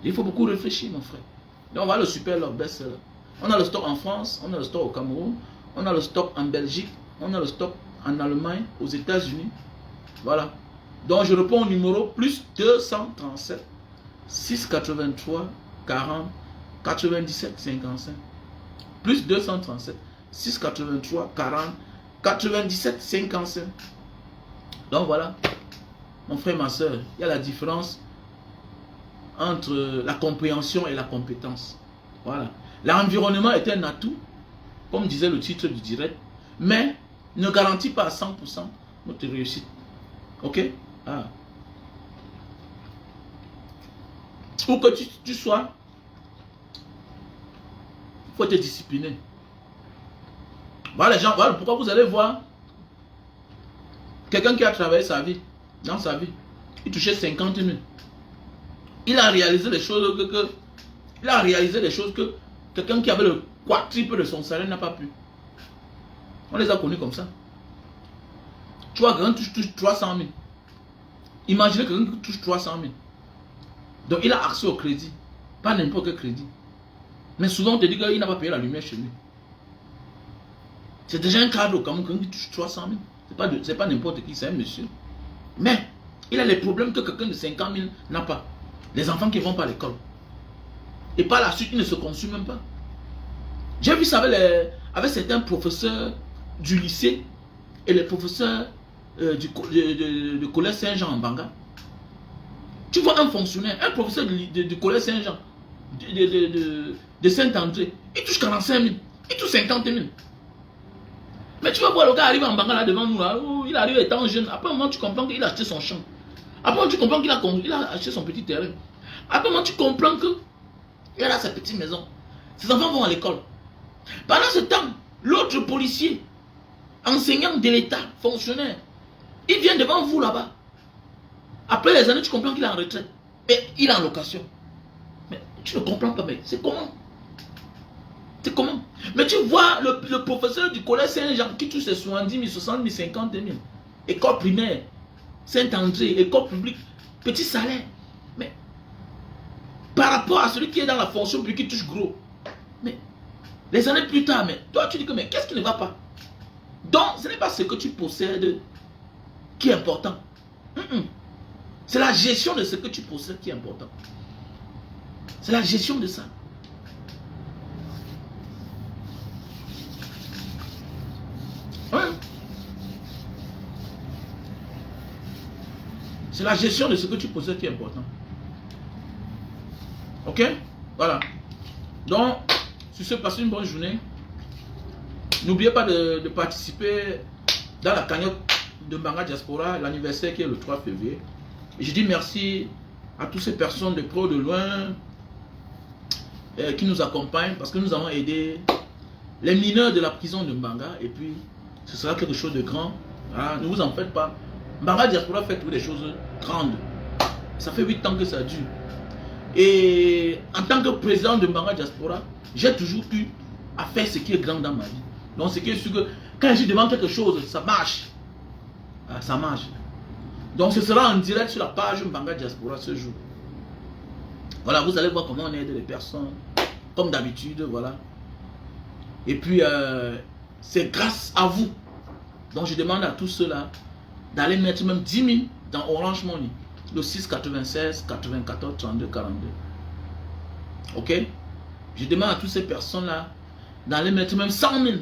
Il faut beaucoup réfléchir, mon frère. Donc on va le super leur best seller. On a le stock en France, on a le stock au Cameroun, on a le stock en Belgique, on a le stock en Allemagne, aux États-Unis. Voilà. Donc je réponds au numéro plus 237 683 40 97 55. Plus 237 683 40 97 55. Donc voilà, mon frère, ma soeur, il y a la différence entre la compréhension et la compétence. Voilà. L'environnement est un atout, comme disait le titre du direct, mais ne garantit pas à 100% notre réussite. Ok? Ah. Où que tu sois, il faut être discipliné. Voilà les gens, voilà pourquoi vous allez voir quelqu'un qui a travaillé sa vie, dans sa vie, il touchait 50 000. Il a réalisé des choses que quelqu'un qui avait le quadruple de son salaire n'a pas pu. On les a connus comme ça. Tu vois, quelqu'un qui touche 300 000. Imaginez quelqu'un qui touche 300 000. Donc il a accès au crédit. Pas n'importe quel crédit. Mais souvent on te dit qu'il n'a pas payé la lumière chez lui. C'est déjà un cadre comme quelqu'un qui touche 300 000. C'est pas n'importe qui, c'est un monsieur. Mais il a les problèmes que quelqu'un de 50 000 n'a pas. Les enfants qui ne vont pas à l'école. Et par la suite, ils ne se consument même pas. J'ai vu ça avec certains professeurs du lycée et les professeurs du collège Saint-Jean en Banga. Tu vois un fonctionnaire, un professeur du collège Saint-Jean, de Saint-André, il touche 45 000, il touche 50 000. Mais tu vas voir le gars arriver en Banga là devant nous, là, il arrive étant jeune. Après un moment, tu comprends qu'il a acheté son champ. Après un moment, tu comprends qu'il a acheté son petit terrain. Après un moment, tu comprends qu'il a sa petite maison. Ses enfants vont à l'école. Pendant ce temps, l'autre policier, enseignant de l'État, fonctionnaire, il vient devant vous là-bas. Après les années, tu comprends qu'il est en retraite. Et il est en location. Mais tu ne comprends pas, mais c'est comment? C'est comment? Mais tu vois le professeur du collège Saint-Jean qui touche ses 70 000, 60 000, 50 000. École primaire, Saint-André, école publique, petit salaire. Mais par rapport à celui qui est dans la fonction publique qui touche gros. Mais les années plus tard, mais toi tu dis que mais qu'est-ce qui ne va pas? Donc ce n'est pas ce que tu possèdes qui est important. C'est la gestion de ce que tu possèdes qui est important. C'est la gestion de ça. Ouais. C'est la gestion de ce que tu possèdes qui est important. Ok? Voilà. Donc, sur ce, passez une bonne journée. N'oubliez pas de participer dans la cagnotte de Mbanga Diaspora, l'anniversaire qui est le 3 février. Et je dis merci à toutes ces personnes de près ou de loin qui nous accompagnent parce que nous avons aidé les mineurs de la prison de Mbanga et puis ce sera quelque chose de grand. Ah, ne vous en faites pas. Mbanga Diaspora fait toutes des choses grandes. Ça fait 8 ans que ça dure. Et en tant que président de Mbanga Diaspora, j'ai toujours eu à faire ce qui est grand dans ma vie. Donc ce qui est sûr que quand je demande quelque chose, ça marche. Ah, ça marche. Donc ce sera en direct sur la page Mbanga Diaspora ce jour. Voilà, vous allez voir comment on aide les personnes. Comme d'habitude, voilà. Et puis, c'est grâce à vous. Donc je demande à tous ceux-là d'aller mettre même 10 000 dans Orange Money. Le 6 96 94 32 42. Ok? Je demande à toutes ces personnes-là d'aller mettre même 100 000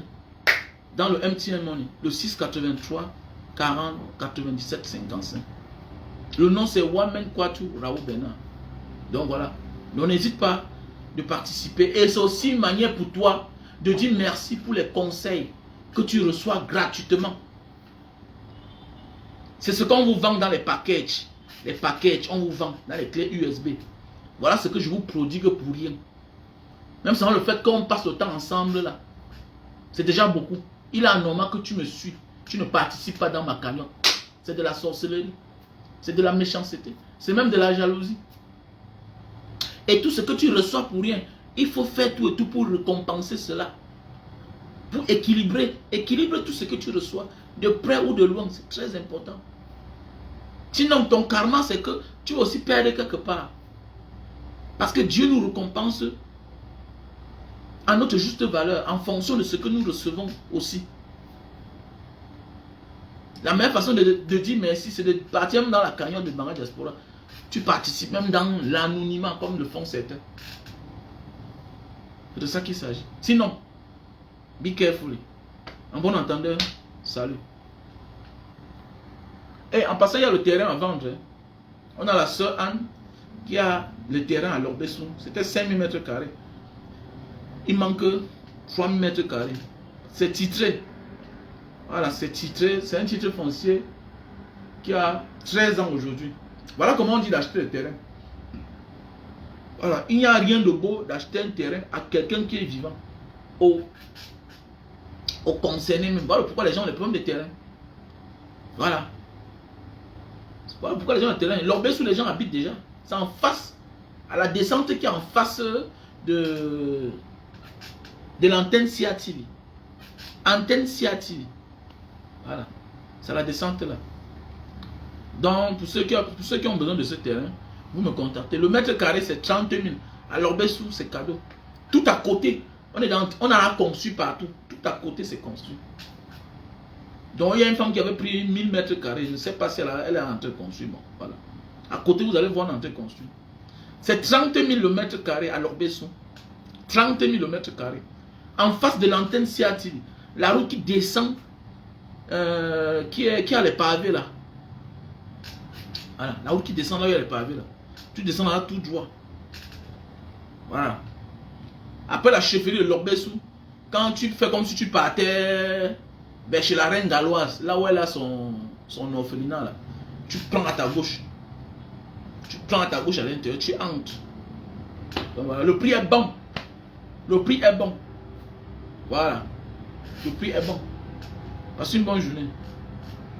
dans le MTN Money. Le 6 83 40 97 55. Le nom c'est Wamen Kwatou Raoult Bernard. Donc voilà. Donc n'hésite pas de participer. Et c'est aussi une manière pour toi de dire merci pour les conseils que tu reçois gratuitement. C'est ce qu'on vous vend dans les packages. Les packages, on vous vend dans les clés USB. Voilà ce que je vous prodigue pour rien. Même sans le fait qu'on passe le temps ensemble là. C'est déjà beaucoup. Il est anormal que tu me suis. Tu ne participes pas dans ma cagnotte. C'est de la sorcellerie. C'est de la méchanceté. C'est même de la jalousie. Et tout ce que tu reçois pour rien, il faut faire tout et tout pour récompenser cela. Pour équilibrer tout ce que tu reçois, de près ou de loin, c'est très important. Sinon, ton karma, c'est que tu vas aussi perdre quelque part. Parce que Dieu nous récompense à notre juste valeur, en fonction de ce que nous recevons aussi. La meilleure façon de dire merci, c'est de partir même dans la cagnotte de Banga Diaspora. Tu participes même dans l'anonymat, comme le font certains. C'est de ça qu'il s'agit. Sinon, be careful. En bon entendeur, salut. Et en passant, il y a le terrain à vendre. On a la sœur Anne qui a le terrain à l'Orbesson. C'était 5000 mètres carrés. Il manque 3000 mètres carrés. C'est titré. Voilà, c'est titré. C'est un titre foncier qui a 13 ans aujourd'hui. Voilà comment on dit d'acheter le terrain. Voilà, il n'y a rien de beau d'acheter un terrain à quelqu'un qui est vivant. Au concerné même. Voilà pourquoi les gens ont des problèmes de terrain. Voilà. Voilà pourquoi les gens ont des terrain. L'Orbesson, les gens habitent déjà. C'est en face, à la descente qui est en face de l'antenne CATV. Antenne CATV. Voilà. C'est la descente là. Donc, pour ceux qui ont besoin de ce terrain, vous me contactez. Le mètre carré, c'est 30 000. À l'Orbesson, c'est cadeau. Tout à côté, on en a conçu partout. Tout à côté, c'est construit. Donc, il y a une femme qui avait pris 1000 mètres carrés. Je ne sais pas si elle est en train de construire. Bon, voilà. À côté, vous allez voir en train de construire. C'est 30 000 le mètre carré à l'Orbesson. 30 000 le mètre carré. En face de l'antenne CATV. La route qui descend, qui a les pavés là. Voilà, la route qui descend là où il y a les pavés là. Tu descends là tout droit. Voilà. Après la chefferie de l'Orbesson, quand tu fais comme si tu partais chez la reine galloise, là où elle a son orphelinat là, tu prends à ta gauche. Tu prends à ta gauche à l'intérieur, tu entres. Donc, voilà. Le prix est bon. Le prix est bon. Voilà. Le prix est bon. Passe une bonne journée.